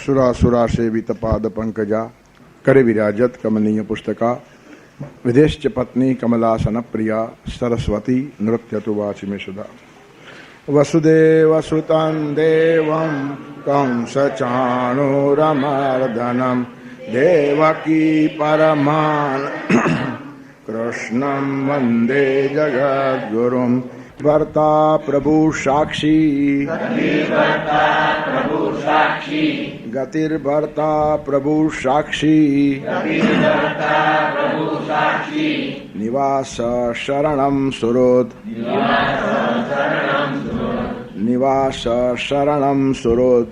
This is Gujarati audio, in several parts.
सुरासुरा सेवित पाद पंकजा करे विराजत कमनीय पुस्तका विदेश्च पत्नी कमलासन प्रिया सरस्वती नृत्य तु वाचि मे सुधा वसुदेव सुतं देवं कंस चाणूरमर्दनं देवकी परमान कृष्णं वंदे जगद्गुरुं भर्ता प्रभु साक्षी गतिर्भर्ता प्रभु साक्षी निवास शरणं सुरोद निवास शरणं सुरोद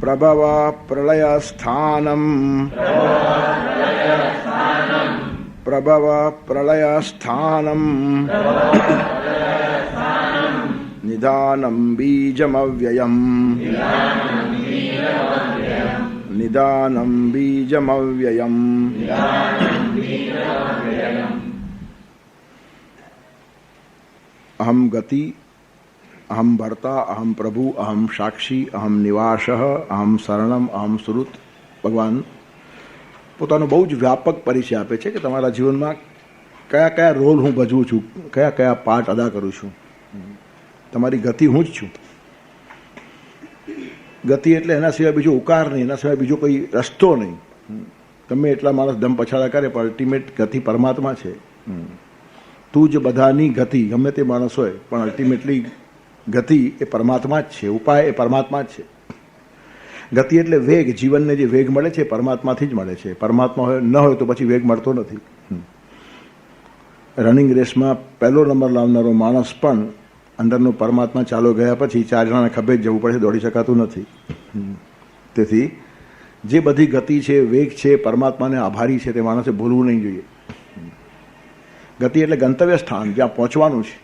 प्रभव प्रलयस्थानम् प्रभव प्रलयस्थानम् निदानं बीजमव्ययम् निदानं बीजमव्ययम् अहम गति अहम भर्ता अहम प्रभु अहम साक्षी अहम निवासः अहम शरणम अहम सुरुत भगवान પોતાનો બહુ જ વ્યાપક પરિચય આપે છે કે તમારા જીવનમાં કયા કયા રોલ હું ભજવું છું, કયા કયા પાર્ટ અદા કરું છું. તમારી ગતિ હું જ છું. ગતિ એટલે એના સિવાય બીજો ઉકાર નહીં, એના સિવાય બીજો કોઈ રસ્તો નહીં. ગમે એટલા માણસ દમ પછાડા કરે પણ અલ્ટિમેટ ગતિ પરમાત્મા છે. તું જ બધાની ગતિ, ગમે તે માણસ હોય પણ અલ્ટિમેટલી ગતિ એ પરમાત્મા જ છે, ઉપાય એ પરમાત્મા જ છે. ગતિ એટલે વેગ, જીવનને જે વેગ મળે છે પરમાત્માથી જ મળે છે. પરમાત્મા હોય ન હોય તો પછી વેગ મળતો નથી. રનિંગ રેસમાં પહેલો નંબર લાવનારો માણસ પણ અંદરનો પરમાત્મા ચાલો ગયા પછી 4 જણાને ખભે જ જવું પડે, દોડી શકાતું નથી. તેથી જે બધી ગતિ છે, વેગ છે, પરમાત્માને આભારી છે તે માણસે ભૂલવું નહીં જોઈએ. ગતિ એટલે ગંતવ્ય સ્થાન, જ્યાં પહોંચવાનું છે.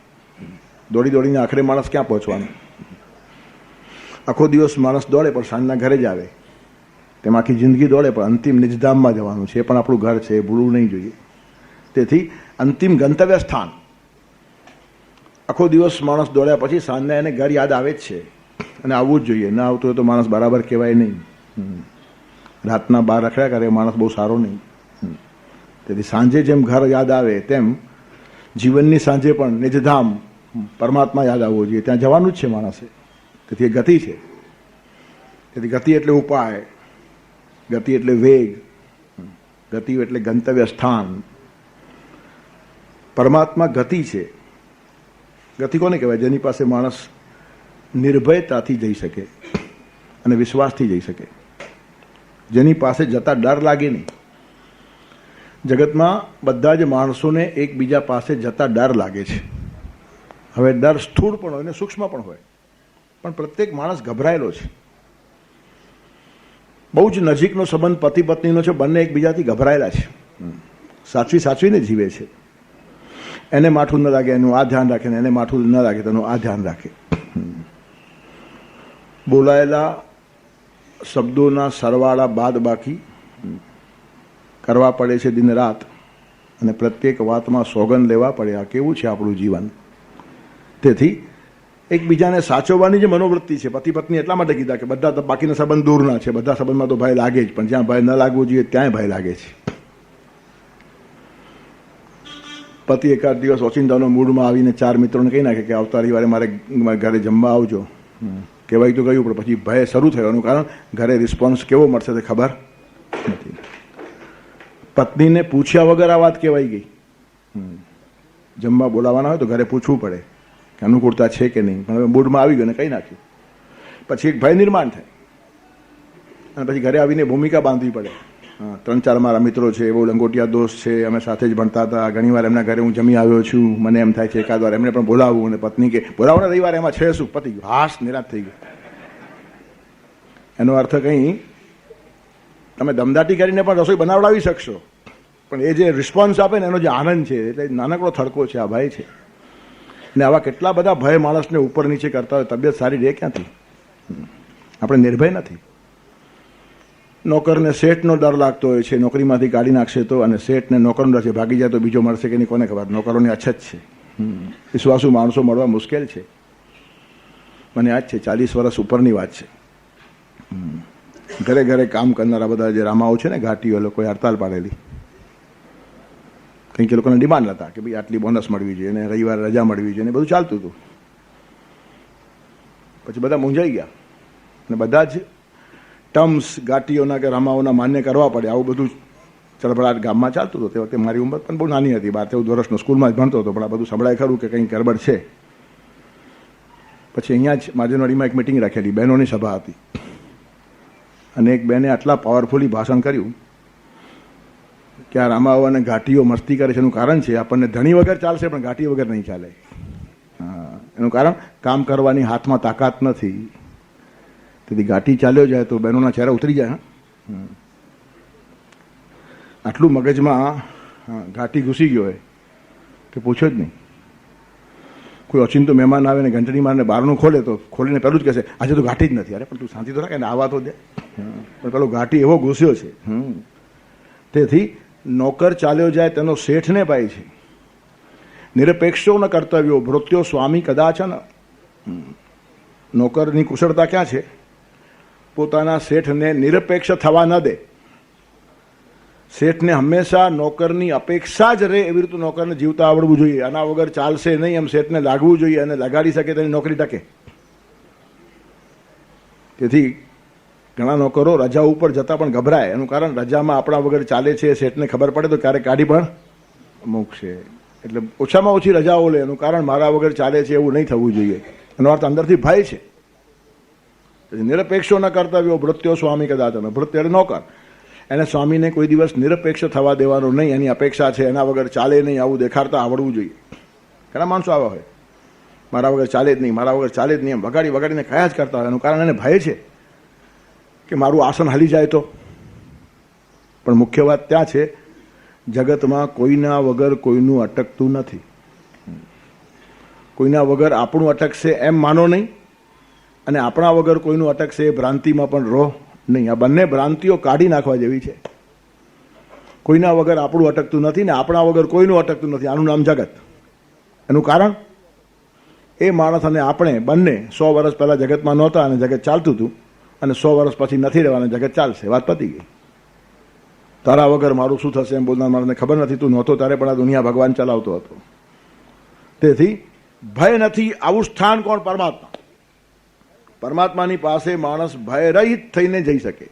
દોડી દોડીને આખરે માણસ ક્યાં પહોંચવાનું? આખો દિવસ માણસ દોડે પણ સાંજના ઘરે જ આવે. તેમાં આખી જિંદગી દોડે પણ અંતિમ નિજધામમાં જવાનું છે. એ પણ આપણું ઘર છે, એ ભૂલવું નહીં જોઈએ. તેથી અંતિમ ગંતવ્ય સ્થાન. આખો દિવસ માણસ દોડ્યા પછી સાંજના એને ઘર યાદ આવે જ છે અને આવવું જ જોઈએ. ના આવતું હોય તો માણસ બરાબર કહેવાય નહીં. રાતના બહાર રખડ્યા કરે માણસ બહુ સારો નહીં. તેથી સાંજે જેમ ઘર યાદ આવે તેમ જીવનની સાંજે પણ નિજધામ પરમાત્મા યાદ આવવો જોઈએ. ત્યાં જવાનું જ છે માણસે. તેથી એ ગતિ છે. તેથી ગતિ એટલે ઉપાય, ગતિ એટલે વેગ, ગતિ એટલે ગંતવ્ય સ્થાન. પરમાત્મા ગતિ છે. ગતિ કોને કહેવાય? જેની પાસે માણસ નિર્ભયતાથી જઈ શકે અને વિશ્વાસથી જઈ શકે. જેની પાસે જતા ડર લાગે નહીં. જગતમાં બધા જ માણસોને એકબીજા પાસે જતા ડર લાગે છે. હવે ડર સ્થૂળ પણ હોય ને સૂક્ષ્મ પણ હોય, પણ પ્રત્યેક માણસ ગભરાયેલો છે. બહુ જ નજીકનો સંબંધ પતિ પત્નીનો છે, બંને એકબીજાથી ગભરાયેલા છે. સાચવીને જીવે છે. એને માઠું ન લાગે એનું આ ધ્યાન રાખે, ને એને માઠું ન લાગે તેનું આ ધ્યાન રાખે. બોલાયેલા શબ્દોના સરવાળા બાદ બાકી કરવા પડે છે દિન રાત, અને પ્રત્યેક વાતમાં સોગંદ લેવા પડે. આ કેવું છે આપણું જીવન? તેથી એકબીજાને સાચવવાની જે મનોવૃત્તિ છે, પતિ પત્ની એટલા માટે કીધા કે બધા બાકીના સંબંધ દૂરના છે. બધા સંબંધમાં તો ભય લાગે જ, પણ જ્યાં ભય ન લાગવો જોઈએ ત્યાંય ભય લાગે છે. પતિ એકાદ દિવસ ઓચિંતાનો મૂડમાં આવીને 4 મિત્રોને કહી નાખે કે આવતા રવિવારે મારે ઘરે જમવા આવજો. કહેવાય તો ગયું, પણ પછી ભય શરૂ થયો. એનું કારણ ઘરે રિસ્પોન્સ કેવો મળશે તે ખબર નથી. પત્નીને પૂછ્યા વગર આ વાત કહેવાઈ ગઈ. જમવા બોલાવાના હોય તો ઘરે પૂછવું પડે કે અનુકૂળતા છે કે નહીં. પણ હવે મૂડમાં આવી ગયો ને કહી નાખ્યું. પછી એક ભય નિર્માણ થાય અને પછી ઘરે આવીને ભૂમિકા બાંધવી પડે. 3-4 મારા મિત્રો છે, બહુ લંગોટિયા દોસ્ત છે, અમે સાથે જ ભણતા હતા. ઘણીવાર એમના ઘરે હું જમી આવ્યો છું. મને એમ થાય છે એકાદ વાર એમને પણ બોલાવવું. અને પત્ની કે બોલાવો ને રવિવારે, એમાં છે શું? પતી ગયું. હાશ, નિરાશ થઈ ગયું. એનો અર્થ કંઈ તમે દમદાટી કરીને પણ રસોઈ બનાવડાવી શકશો, પણ એ જે રિસ્પોન્સ આપે ને એનો જે આનંદ છે, એટલે નાનકડો થડકો છે, આ ભય છે. ને આવા કેટલા બધા ભય માણસને ઉપર નીચે કરતા હોય. તબિયત સારી રહે ક્યાંથી? આપણે નિર્ભય નથી. નોકરને શેઠનો ડર લાગતો હોય છે, નોકરીમાંથી કાઢી નાખશે તો, અને શેઠને નોકરનો ડર છે, ભાગી જાય તો બીજો મળશે કે નહીં કોને ખબર. નોકરોની અછત છે. વિશ્વાસુ માણસો મળવા મુશ્કેલ છે. મને યાદ છે 40 વર્ષ ઉપરની વાત છે. ઘરે ઘરે કામ કરનારા બધા જે રામાઓ છે ને ઘાટીઓ, એ લોકોએ હડતાલ પાડેલી. કંઈક એ લોકોને ડિમાન્ડ હતા કે ભાઈ આટલી બોનસ મળવી જોઈએ અને રવિવારે રજા મળવી જોઈએ, ને બધું ચાલતું હતું. પછી બધા મૂંઝાઈ ગયા અને બધા જ ટર્મ્સ ઘાટીઓના કે રામાઓના માન્ય કરવા પડે, આવું બધું ચળભળાટ ગામમાં ચાલતું હતું. તે વખતે મારી ઉંમર પણ બહુ નાની હતી, 12-14 વર્ષનો, સ્કૂલમાં જ ભણતો હતો, પણ આ બધું સંભળાય ખરું કે કંઈ ગડબડ છે. પછી અહીંયા જ માજનવાડીમાં એક મિટિંગ રાખેલી, બહેનોની સભા હતી, અને એક બહેને આટલા પાવરફુલી ભાષણ કર્યું કે આ રામાઓ અને ઘાટીઓ મસ્તી કરે છે. એનું કારણ છે આપણને ધણી વગર ચાલશે પણ ઘાટી વગર નહીં ચાલે. હા, એનું કારણ કામ કરવાની હાથમાં તાકાત નથી. તેથી ઘાટી ચાલ્યો જાય તો બહેનોના ચહેરા ઉતરી જાય. આટલું મગજમાં ઘાટી ઘૂસી ગયો હોય કે પૂછો જ નહીં. કોઈ ઓચિંતો મહેમાન આવે ને ઘંટડી મારને બહારનું ખોલે તો ખોલીને પેલું જ કહેશે આજે તો ઘાટી જ નથી. અરે પણ તું શાંતિ તો રાખે ને, આવા તો દે. પણ પેલો ઘાટી એવો ઘૂસ્યો છે. તેથી નોકર ચાલ્યો જાય તેનો શેઠને પાય છે. નિરપેક્ષો ન કર્તવ્યો ભૃત્યો સ્વામી કદાચન. નોકરની કુશળતા ક્યાં છે? પોતાના શેઠને નિરપેક્ષ થવા ન દે. શેઠને હંમેશા નોકરની અપેક્ષા જ રહે એવી રીતે નોકરને જીવતા આવડવું જોઈએ. આના વગર ચાલશે નહીં એમ શેઠને લાગવું જોઈએ, અને લગાડી શકે તેની નોકરી ટકે. તેથી ઘણા નોકરો રજા ઉપર જતા પણ ગભરાય. એનું કારણ રજામાં આપણા વગર ચાલે છે, શેઠને ખબર પડે તો ક્યારેક કાઢી પણ મૂકશે. એટલે ઓછામાં ઓછી રજાઓ લે. એનું કારણ મારા વગર ચાલે છે એવું નહીં થવું જોઈએ. એનો અર્થ અંદરથી ભય છે. નિરપેક્ષો ન કર્તવ્યો ભૃત્યો સ્વામી કદાચન. ભૃત્ય એટલે નોકર, એને સ્વામીને કોઈ દિવસ નિરપેક્ષ થવા દેવાનો નહીં. એની અપેક્ષા છે, એના વગર ચાલે નહીં આવું દેખાડતા આવડવું જોઈએ. ઘણા માણસો આવા હોય, મારા વગર ચાલે જ નહીં, મારા વગર ચાલે જ નહીં, એમ વગાડી વગાડીને કયા જ કરતા હોય. એનું કારણ એને ભય છે કે મારું આસન હલી જાય તો. પણ મુખ્ય વાત ત્યાં છે, જગતમાં કોઈના વગર કોઈનું અટકતું નથી. કોઈના વગર આપણું અટકશે એમ માનો નહીં, અને આપણા વગર કોઈનું અટકશે એ ભ્રાંતિમાં પણ રહો નહીં. આ બંને ભ્રાંતિઓ કાઢી નાખવા જેવી છે. કોઈના વગર આપણું અટકતું નથી ને આપણા વગર કોઈનું અટકતું નથી. આનું નામ જગત. એનું કારણ એ માણસ અને આપણે બંને 100 વર્ષ પહેલાં જગતમાં નહોતા અને જગત ચાલતું હતું, અને 100 વર્ષ પછી નથી રહેવાના, જગત ચાલશે. વાત પતી ગઈ. તારા વગર મારું શું થશે એમ બોલનાર માણસને ખબર નથી. તું નહોતો ત્યારે પણ આ દુનિયા ભગવાન ચલાવતો હતો. તેથી ભય નથી. આવું સ્થાન કોણ? પરમાત્મા. પરમાત્માની પાસે માણસ ભયરહિત થઈને જઈ શકે.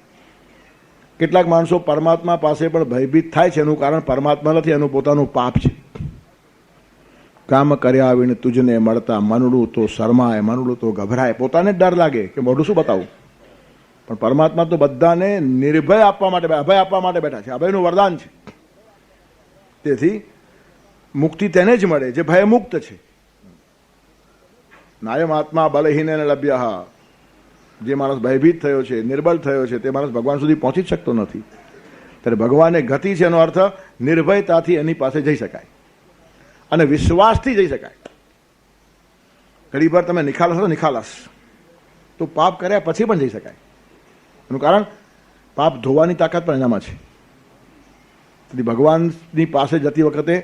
કેટલાક માણસો પરમાત્મા પાસે પણ ભયભીત થાય છે. એનું કારણ પરમાત્મા નથી, એનું પોતાનું પાપ છે. કામ કર્યા આવીને તુજને મળતા મનડું તો શરમાય, મનડું તો ગભરાય. પોતાને જ ડર લાગે કે મોઢું શું બતાવું. પણ પરમાત્મા તો બધાને નિર્ભય આપવા માટે, અભય આપવા માટે બેઠા છે. અભયનું વરદાન છે. તેથી મુક્તિ તેને જ મળે જે ભય મુક્ત છે. નાયમ આત્મા બલહીને લભ્ય. જે માણસ ભયભીત થયો છે, નિર્બળ થયો છે, તે માણસ ભગવાન સુધી પહોંચી જ શકતો નથી. ત્યારે ભગવાને ગતિ છે એનો અર્થ નિર્ભયતાથી એની પાસે જઈ શકાય અને વિશ્વાસથી જઈ શકાય. ઘડીભર તમે નિખાલસ હો, નિખાલસ તો પાપ કર્યા પછી પણ જઈ શકાય. એનું કારણ પાપ ધોવાની તાકાત પણ એનામાં છે. તેથી ભગવાનની પાસે જતી વખતે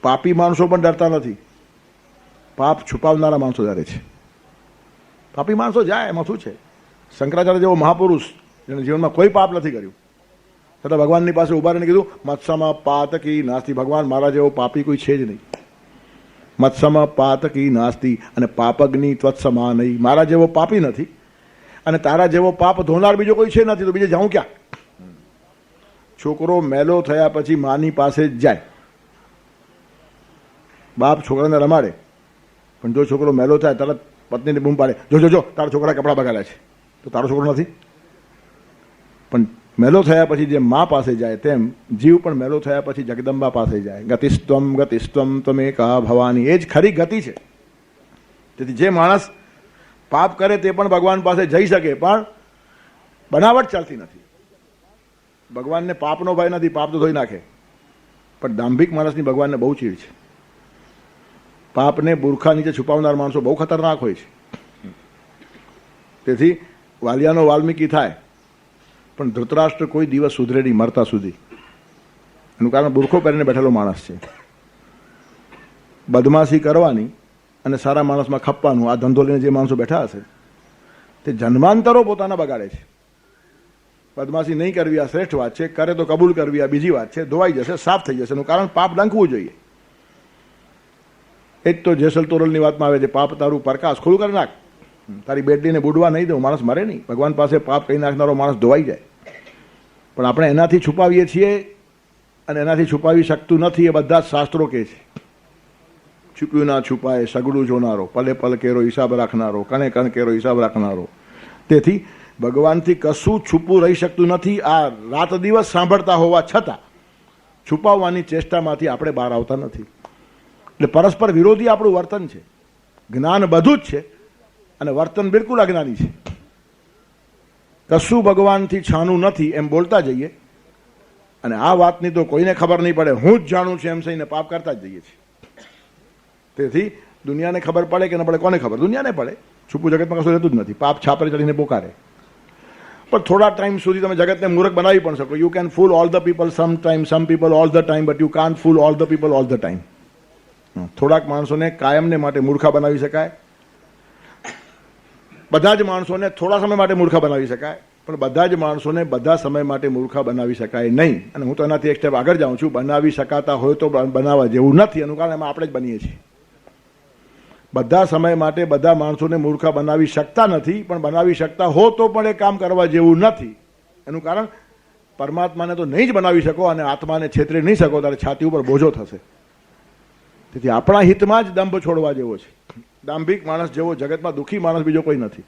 પાપી માણસો પણ ડરતા નથી. પાપ છુપાવનારા માણસો ડરે છે. પાપી માણસો જાય એમાં શું છે? શંકરાચાર્ય જેવો મહાપુરુષ જેને જીવનમાં કોઈ પાપ નથી કર્યું, છતાં ભગવાનની પાસે ઉભા રહીને કીધું મત્સમાં પાતકી નાસ્તી. ભગવાન મારા જેવો પાપી કોઈ છે જ નહીં. મત્સમાં પાતકી નાસ્તી અને પાપગ્નિ ત્વત્સમા નહીં. મારા જેવો પાપી નથી અને તારા જેવો પાપ ધોનાર બીજો કોઈ છે નથી, તો બીજે જાઉં ક્યાં? છોકરો મેલો થયા પછી માની પાસે જ જાય. બાપ છોકરાને રમાડે, પણ જો છોકરો મેલો થાય તરત પત્નીને બૂમ પાડે, જો જો જો તારા છોકરા કપડાં બગાડ્યા છે. તો તારો છોકરો નથી. પણ મેલો થયા પછી જેમ મા પાસે જાય તેમ જીવ પણ મેલો થયા પછી જગદંબા પાસે જાય. ગતિસ્ત્વમ ત્વમેકા ભવાની. એ જ ખરી ગતિ છે. તેથી જે માણસ પાપ કરે તે પણ ભગવાન પાસે જઈ શકે, પણ બનાવટ ચાલતી નથી. ભગવાનને પાપનો ભય નથી, પાપ તો ધોઈ નાખે. પણ દાંભિક માણસની ભગવાનને બહુ ચીડ છે. પાપને બુરખા નીચે છુપાવનાર માણસો બહુ ખતરનાક હોય છે. તેથી વાલિયાનો વાલ્મીકી થાય પણ ધૃતરાષ્ટ્ર કોઈ દિવસ સુધરે નહીં મરતા સુધી. એનું કારણ બુરખો પહેરીને બેઠેલો માણસ છે. બદમાશી કરવાની અને સારા માણસમાં ખપવાનું આ ધંધો લઈને જે માણસો બેઠા હશે તે જન્માંતરો પોતાના બગાડે છે. બદમાશી નહીં કરવી આ શ્રેષ્ઠ વાત છે, કરે તો કબૂલ કરવી આ બીજી વાત છે. ધોવાઈ જશે, સાફ થઈ જશે. એનું કારણ પાપ ડંખવું જોઈએ. એ જ તો જેસલ તોરલની વાતમાં આવે છે, પાપ તારું પ્રકાશ ખુલ્લું કરી નાખ, તારી બેટલીને બુડવા નહીં દઉં. માણસ મરે નહીં. ભગવાન પાસે પાપ કહી નાખનારો માણસ ધોવાઈ જાય. પણ આપણે એનાથી છુપાવીએ છીએ અને એનાથી છુપાવી શકતું નથી. એ બધા જ શાસ્ત્રો કહે છે. છુપ્યું ના છુપાય સગડું જોનારો, પલે પલ કેરો હિસાબ રાખનારો, કણે કણ કેરો હિસાબ રાખનારો. તેથી ભગવાનથી કશું છુપું રહી શકતું નથી. આ રાત દિવસ સાંભળતા હોવા છતાં છુપાવવાની ચેષ્ટામાંથી આપણે બહાર આવતા નથી. એટલે પરસ્પર વિરોધી આપણું વર્તન છે. જ્ઞાન બધું જ છે અને વર્તન બિલકુલ અજ્ઞાની છે. કશું ભગવાનથી છાનું નથી એમ બોલતા જઈએ અને આ વાતની તો કોઈને ખબર નહીં પડે, હું જ જાણું છું એમ થઈને પાપ કરતા જ જઈએ છીએ. તેથી દુનિયાને ખબર પડે કે ન પડે, કોને ખબર? દુનિયાને પડે. છુપું જગતમાં કશું રહેતું જ નથી. પાપ છાપરે ચડીને પોકારે. પણ થોડા ટાઈમ સુધી તમે જગતને મૂર્ખ બનાવી પણ શકો. You can full all the people some time, some people all the time, but you can't full all the people all the time. થોડાક માણસોને કાયમને માટે મૂર્ખા બનાવી શકાય, બધા જ માણસોને થોડા સમય માટે મૂર્ખા બનાવી શકાય, પણ બધા જ માણસોને બધા સમય માટે મૂર્ખા બનાવી શકાય નહીં. અને હું તો એનાથી એક સ્ટેપ આગળ જાઉં છું. બનાવી શકાતા હોય તો બનાવવા જેવું નથી. એનું કારણ એમાં આપણે જ બનીએ છીએ. બધા સમય માટે બધા માણસોને મૂર્ખા બનાવી શકતા નથી, પણ બનાવી શકતા હો તો પણ એ કામ કરવા જેવું નથી. એનું કારણ પરમાત્માને તો નહીં જ બનાવી શકો અને આત્માને છેતરી નહીં શકો, ત્યારે છાતી ઉપર બોજો થશે. તેથી આપણા હિતમાં જ દંભ છોડવા જેવો છે. દાંભિક માણસ જેવો જગતમાં દુઃખી માણસ બીજો કોઈ નથી.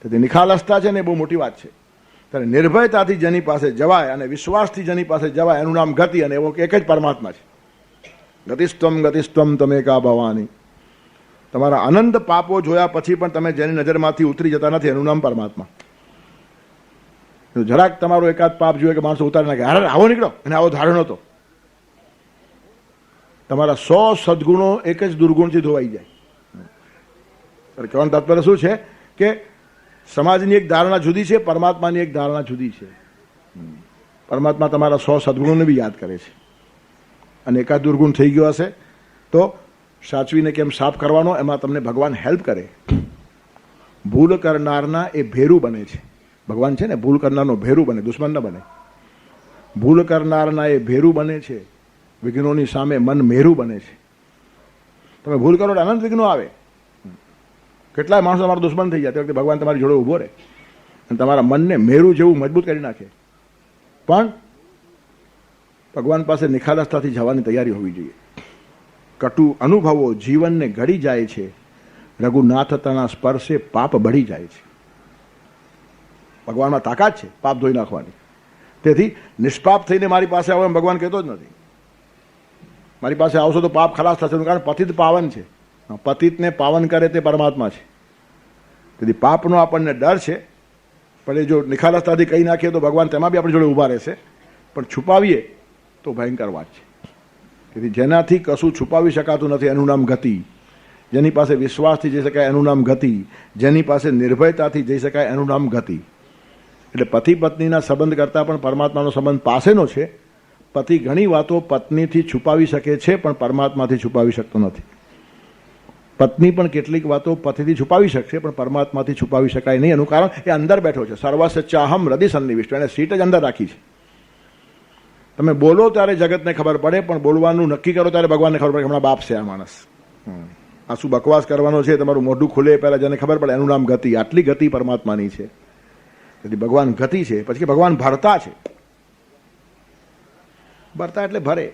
તેથી નિખાલસતા છે ને એ બહુ મોટી વાત છે. ત્યારે નિર્ભયતાથી જેની પાસે જવાય અને વિશ્વાસથી જેની પાસે જવાય એનું નામ ગતિ, અને એવો એક જ પરમાત્મા છે. ગતિસ્ત્વમ તમેકા ભવાની. તમારા અનંત પાપો જોયા પછી પણ તમે જેની નજરમાંથી ઉતરી જતા નથી એનું નામ પરમાત્મા. જરાક તમારો એકાદ પાપ જોઈએ કે માણસો ઉતારી નાખે, અરે આવો નીકળો, એને આવો ધારણ હતો. તમારા 100 સદગુણો એક જ દુર્ગુણથી ધોવાઈ જાય. કહેવાનું તાત્પર્ય શું છે કે સમાજની એક ધારણા જુદી છે, પરમાત્માની એક ધારણા જુદી છે. પરમાત્મા તમારા 100 સદગુણોને બી યાદ કરે છે. અને એકાદ દુર્ગુણ થઈ ગયો હશે તો સાચવીને કેમ સાફ કરવાનો, એમાં તમને ભગવાન હેલ્પ કરે. ભૂલ કરનારના એ ભેરું બને છે. ભગવાન છે ને, ભૂલ કરનારનો ભેરું બને, દુશ્મન ન બને. ભૂલ કરનારના એ ભેરું બને છે. વિઘ્નોની સામે મન મેરું બને છે. તમે ભૂલ કરો એટલે અનંત વિઘ્નો આવે. કેટલાય માણસો તમારા દુશ્મન થઈ જાય, તે વખતે ભગવાન તમારી જોડે ઊભો રહે અને તમારા મનને મેરું જેવું મજબૂત કરી નાખે. પણ ભગવાન પાસે નિખાલસતાથી જવાની તૈયારી હોવી જોઈએ. કટુ અનુભવો જીવનને ઘડી જાય છે, રઘુનાથતાના સ્પર્શે પાપ બળી જાય છે. ભગવાનમાં તાકાત છે પાપ ધોઈ નાખવાની. તેથી નિષ્પાપ થઈને મારી પાસે આવો એમ ભગવાન કહેતો જ નથી. મારી પાસે આવશો તો પાપ ખલાસ થશે, કારણ પતિત પાવન છે. પતિતને પાવન કરે તે પરમાત્મા છે. તેથી પાપનો આપણને ડર છે, પણ એ જો નિખાલસતાથી કહી નાખીએ તો ભગવાન તેમાં બી આપણી જોડે ઊભા રહેશે. પણ છુપાવીએ તો ભયંકર વાત છે. તેથી જેનાથી કશું છુપાવી શકાતું નથી એનું નામ ગતિ. જેની પાસે વિશ્વાસથી જઈ શકાય એનું નામ ગતિ. જેની પાસે નિર્ભયતાથી જઈ શકાય એનું નામ ગતિ. એટલે પતિ પત્નીના સંબંધ કરતાં પણ પરમાત્માનો સંબંધ પાસેનો છે. પતિ ઘણી વાતો પત્નીથી છુપાવી શકે છે, પણ પરમાત્માથી છુપાવી શકતો નથી. પત્ની પણ કેટલીક વાતો પતિથી છુપાવી શકશે, પણ પરમાત્માથી છુપાવી શકાય નહીં. એનું કારણ એ અંદર બેઠો છે. સર્વસ્વ ચાહમ હૃદય સન્નિવિષ્ટ. એને સીટ જ અંદર રાખી છે. તમે બોલો ત્યારે જગતને ખબર પડે, પણ બોલવાનું નક્કી કરો ત્યારે ભગવાનને ખબર પડે કે હમણાં બાપ છે આ માણસ. આ શું બકવાસ કરવાનો છે, તમારું મોઢું ખુલે પહેલાં જેને ખબર પડે એનું નામ ગતિ. આટલી ગતિ પરમાત્માની છે. તેથી ભગવાન ગતિ છે. પછી કે ભગવાન ભરતા છે. ભરતા એટલે ભરે,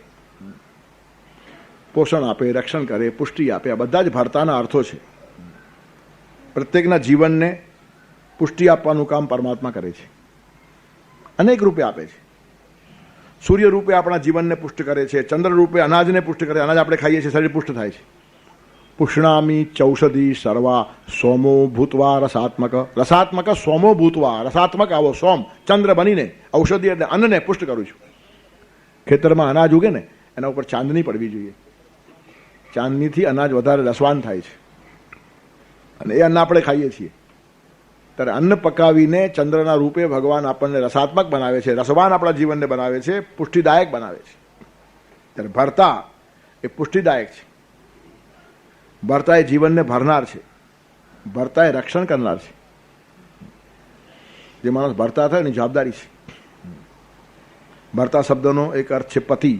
પોષણ આપે, રક્ષણ કરે, પુષ્ટિ આપે. આ બધા જ ભરતાના અર્થો છે. પ્રત્યેકના જીવનને પુષ્ટિ આપવાનું કામ પરમાત્મા કરે છે. અનેક રૂપે આપે છે. સૂર્ય રૂપે આપણા જીવનને પુષ્ટ કરે છે. ચંદ્ર રૂપે અનાજને પુષ્ટ કરે. અનાજ આપણે ખાઈએ છીએ, શરીર પુષ્ટ થાય છે. પુષ્ણામી ચૌષધિ સર્વા સોમો ભૂતવા રસાત્મક. રસાત્મક સોમો ભૂતવા. રસાત્મક આવો સોમ ચંદ્ર બનીને ઔષધિ એટલે અન્નને પુષ્ટ કરું છું. ખેતરમાં અનાજ ઉગે ને એના ઉપર ચાંદની પડવી જોઈએ. ચાંદનીથી અનાજ વધારે રસવાન થાય છે અને એ અન્ન આપણે ખાઈએ છીએ. ત્યારે અન્ન પકાવીને ચંદ્રના રૂપે ભગવાન આપણને રસાત્મક બનાવે છે, રસવાન આપણા જીવનને બનાવે છે, પુષ્ટિદાયક બનાવે છે. ત્યારે ભરતા એ પુષ્ટિદાયક છે. ભરતા એ જીવનને ભરનાર છે. ભરતા એ રક્ષણ કરનાર છે. જે માણસ ભરતા થાય એની જવાબદારી છે. ભરતા શબ્દનો એક અર્થ છે પતિ.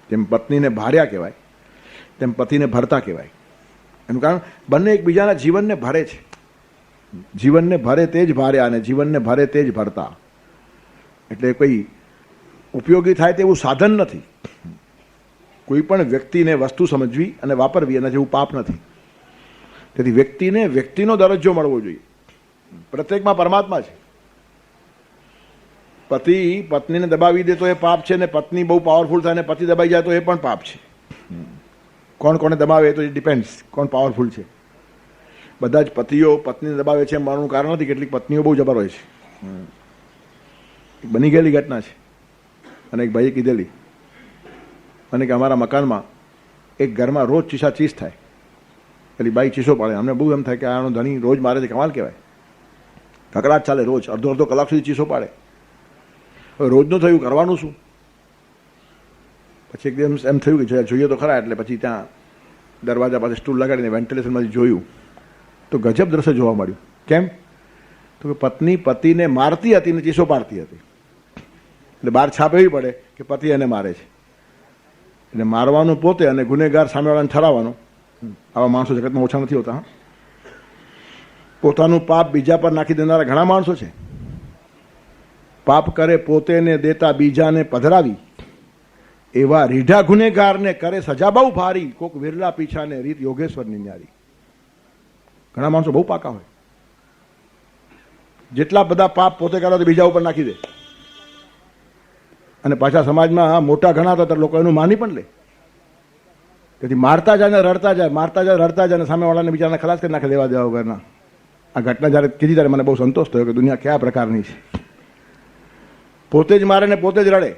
જેમ પત્નીને ભાર્યા કહેવાય તેમ પતિને ભરતા કહેવાય. એનું કારણ બંને એકબીજાના જીવનને ભરે છે. જીવનને ભરે તે જ ભાર્યા અને જીવનને ભરે તે જ ભરતા. એટલે કોઈ ઉપયોગી થાય તેવું સાધન નથી. કોઈ પણ વ્યક્તિને વસ્તુ સમજવી અને વાપરવી એના જેવું પાપ નથી. તેથી વ્યક્તિને વ્યક્તિનો દરજ્જો મળવો જોઈએ. પ્રત્યેકમાં પરમાત્મા છે. પતિ પત્નીને દબાવી દે તો એ પાપ છે, ને પત્ની બહુ પાવરફુલ થાય ને પતિ દબાઈ જાય તો એ પણ પાપ છે. કોણ કોને દબાવે તો એ ડિપેન્ડ્સ કોણ પાવરફુલ છે. બધા જ પતિઓ પત્નીને દબાવે છે એમ માનવાનું કારણ નથી. કેટલીક પત્નીઓ બહુ જબર હોય છે. બની ગયેલી ઘટના છે અને એક ભાઈએ કીધેલી અને કે અમારા મકાનમાં એક ઘરમાં રોજ ચીસ થાય. પેલી બાઈ ચીસો પાડે. અમને બહુ એમ થાય કે આનો ધણી રોજ મારે છે, કમાલ કહેવાય. કકડાટ ચાલે રોજ, અડધો કલાક સુધી ચીસો પાડે. હવે રોજનું થયું, કરવાનું શું? પછી એકદમ એમ થયું કે જોઈએ તો ખરા. એટલે પછી ત્યાં દરવાજા પાસે સ્ટૂલ લગાડીને વેન્ટિલેશનમાંથી જોયું તો ગજબ દ્રશ્ય જોવા મળ્યું. કેમ? તો કે પત્ની પતિને મારતી હતી ને ચીસો પાડતી હતી. એટલે બહાર છાપ એવી પડે કે પતિ એને મારે છે. એટલે મારવાનું પોતે અને ગુનેગાર સામેવાળાને ઠરાવવાનો. આવા માણસો જગતમાં ઓછા નથી હોતા. પોતાનું પાપ બીજા પર નાખી દેનારા ઘણા માણસો છે. પાપ કરે પોતે ને દેતા બીજાને પધરાવી, એવા રીઢા ગુનેગારને કરે સજા બહુ ભારી. કોક વિરલા પીછાને રીત યોગેશ્વરની ન્યારી. ઘણા માણસો બહુ પાકા હોય. જેટલા બધા પાપ પોતે કરે તો બીજા ઉપર નાખી દે અને પાછા સમાજમાં મોટા ઘણા હતા લોકો એનું માની પણ લે. તેથી મારતા જાય ને રડતા જાય, મારતા જાય રડતા જાય, અને સામેવાળાને બિચારાને ખલાસ કરી નાખે લેવા દેવા વગરના. આ ઘટના જ્યારે કીધી ત્યારે મને બહુ સંતોષ થયો કે દુનિયા કયા પ્રકારની છે. પોતે જ મારે ને પોતે જ રડે,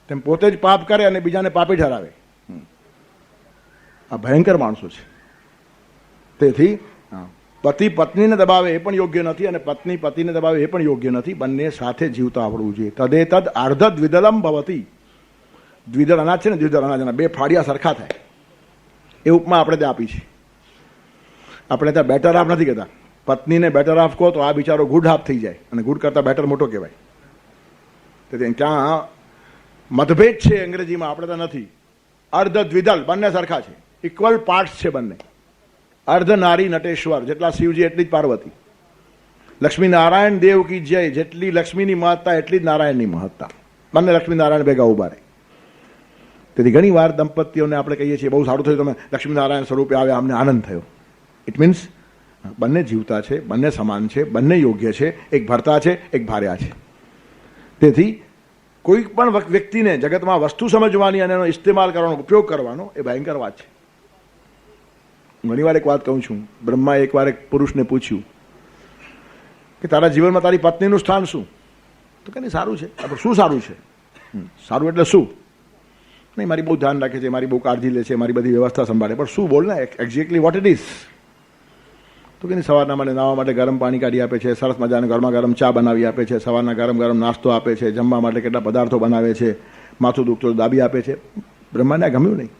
તેમ પોતે જ પાપ કરે અને બીજાને પાપી ઠરાવે. આ ભયંકર માણસો છે. તેથી પતિ પત્નીને દબાવે એ પણ યોગ્ય નથી અને પત્ની પતિને દબાવે એ પણ યોગ્ય નથી. બંને સાથે જીવતા આવડવું જોઈએ. તદેતદ અર્ધ દ્વિદલમ ભવતી. દ્વિદળ અનાજ છે ને, દ્વિદળ અનાજના બે ફાડિયા સરખા થાય એ ઉપમા આપણે ત્યાં આપી છે. આપણે ત્યાં બેટર હાફ નથી કહેતા. પત્નીને બેટર હાફ કહો તો આ બિચારો ગુડ હાફ થઈ જાય અને ગુડ કરતા બેટર મોટો કહેવાય. તેથી ત્યાં મતભેદ છે અંગ્રેજીમાં, આપણે ત્યાં નથી. અર્ધ દ્વિદલ બંને સરખા છે, ઇક્વલ પાર્ટ્સ છે બંને. અર્ધ નારી નટેશ્વર, જેટલા શિવજી એટલી જ પાર્વતી. લક્ષ્મી નારાયણ દેવ કી જય, જેટલી લક્ષ્મીની મહત્તા એટલી જ નારાયણની મહત્તા. બંને લક્ષ્મી નારાયણ ભેગા ઉભા રહે. તેથી ઘણી વાર દંપતીઓને આપણે કહીએ છીએ બહુ સારું થયું તમે લક્ષ્મી નારાયણ સ્વરૂપે આવ્યા, અમને આનંદ થયો. ઇટ મીન્સ બંને જીવતા છે, બંને સમાન છે, બંને યોગ્ય છે. એક ભરતા છે, એક ભાર્યા છે. તેથી કોઈ પણ વ્યક્તિને જગતમાં વસ્તુ સમજવાની અને એનો ઇસ્તેમાલ કરવાનો, ઉપયોગ કરવાનો એ ભયંકર વાત છે. ઘણીવાર એક વાત કહું છું. બ્રહ્માએ એકવાર એક પુરુષને પૂછ્યું કે તારા જીવનમાં તારી પત્નીનું સ્થાન શું? તો કે નહીં સારું છે. આપણે શું સારું છે? સારું એટલે શું? નહીં, મારી બહુ ધ્યાન રાખે છે, મારી બહુ કાળજી લે છે, મારી બધી વ્યવસ્થા સંભાળે. પણ શું બોલ ને, એક્ઝેક્ટલી વોટ ઇટ ઇઝ? તો કે નહીં, સવારના માટે નાહવા માટે ગરમ પાણી કાઢી આપે છે, સરસ મજાને ગરમા ગરમ ચા બનાવી આપે છે, સવારના ગરમ ગરમ નાસ્તો આપે છે, જમવા માટે કેટલા પદાર્થો બનાવે છે, માથું દુખતો દાબી આપે છે. બ્રહ્માને ગમ્યું નહીં.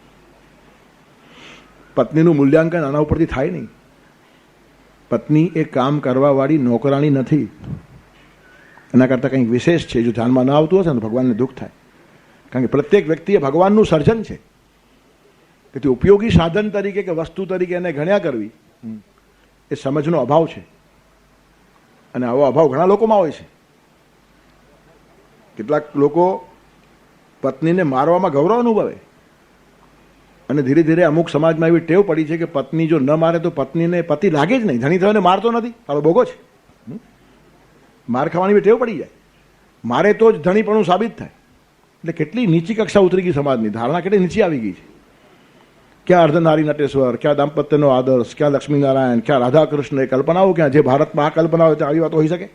પત્નીનું મૂલ્યાંકન આના ઉપરથી થાય નહીં. પત્ની એ કામ કરવાવાળી નોકરાણી નથી. એના કરતાં કંઈક વિશેષ છે. જો ધ્યાનમાં ન આવતું હશે ને તો ભગવાનને દુઃખ થાય. કારણ કે પ્રત્યેક વ્યક્તિ એ ભગવાનનું સર્જન છે. તેથી ઉપયોગી સાધન તરીકે કે વસ્તુ તરીકે એને ગણ્યા કરવી એ સમજનો અભાવ છે. અને આવો અભાવ ઘણા લોકોમાં હોય છે. કેટલાક લોકો પત્નીને મારવામાં ગૌરવ અનુભવે અને ધીરે ધીરે અમુક સમાજમાં એવી ટેવ પડી છે કે પત્ની જો ન મારે તો પત્નીને પતિ લાગે જ નહીં. ધણી થયોને મારતો નથી, તારો બોગો છે. માર ખાવાની ટેવ પડી જાય. મારે તો જ ધણીપણું સાબિત થાય. એટલે કેટલી નીચી કક્ષા ઉતરી ગઈ સમાજની. ધારણા કેટલી નીચી આવી ગઈ છે. ક્યાં અર્ધનારી નટેશ્વર, ક્યાં દાંપત્યનો આદર્શ, ક્યાં લક્ષ્મીનારાયણ, ક્યાં રાધા કૃષ્ણ. એ કલ્પનાઓ ક્યાં? જે ભારતમાં આ કલ્પનાઓ ત્યાં આવી વાતો હોઈ શકે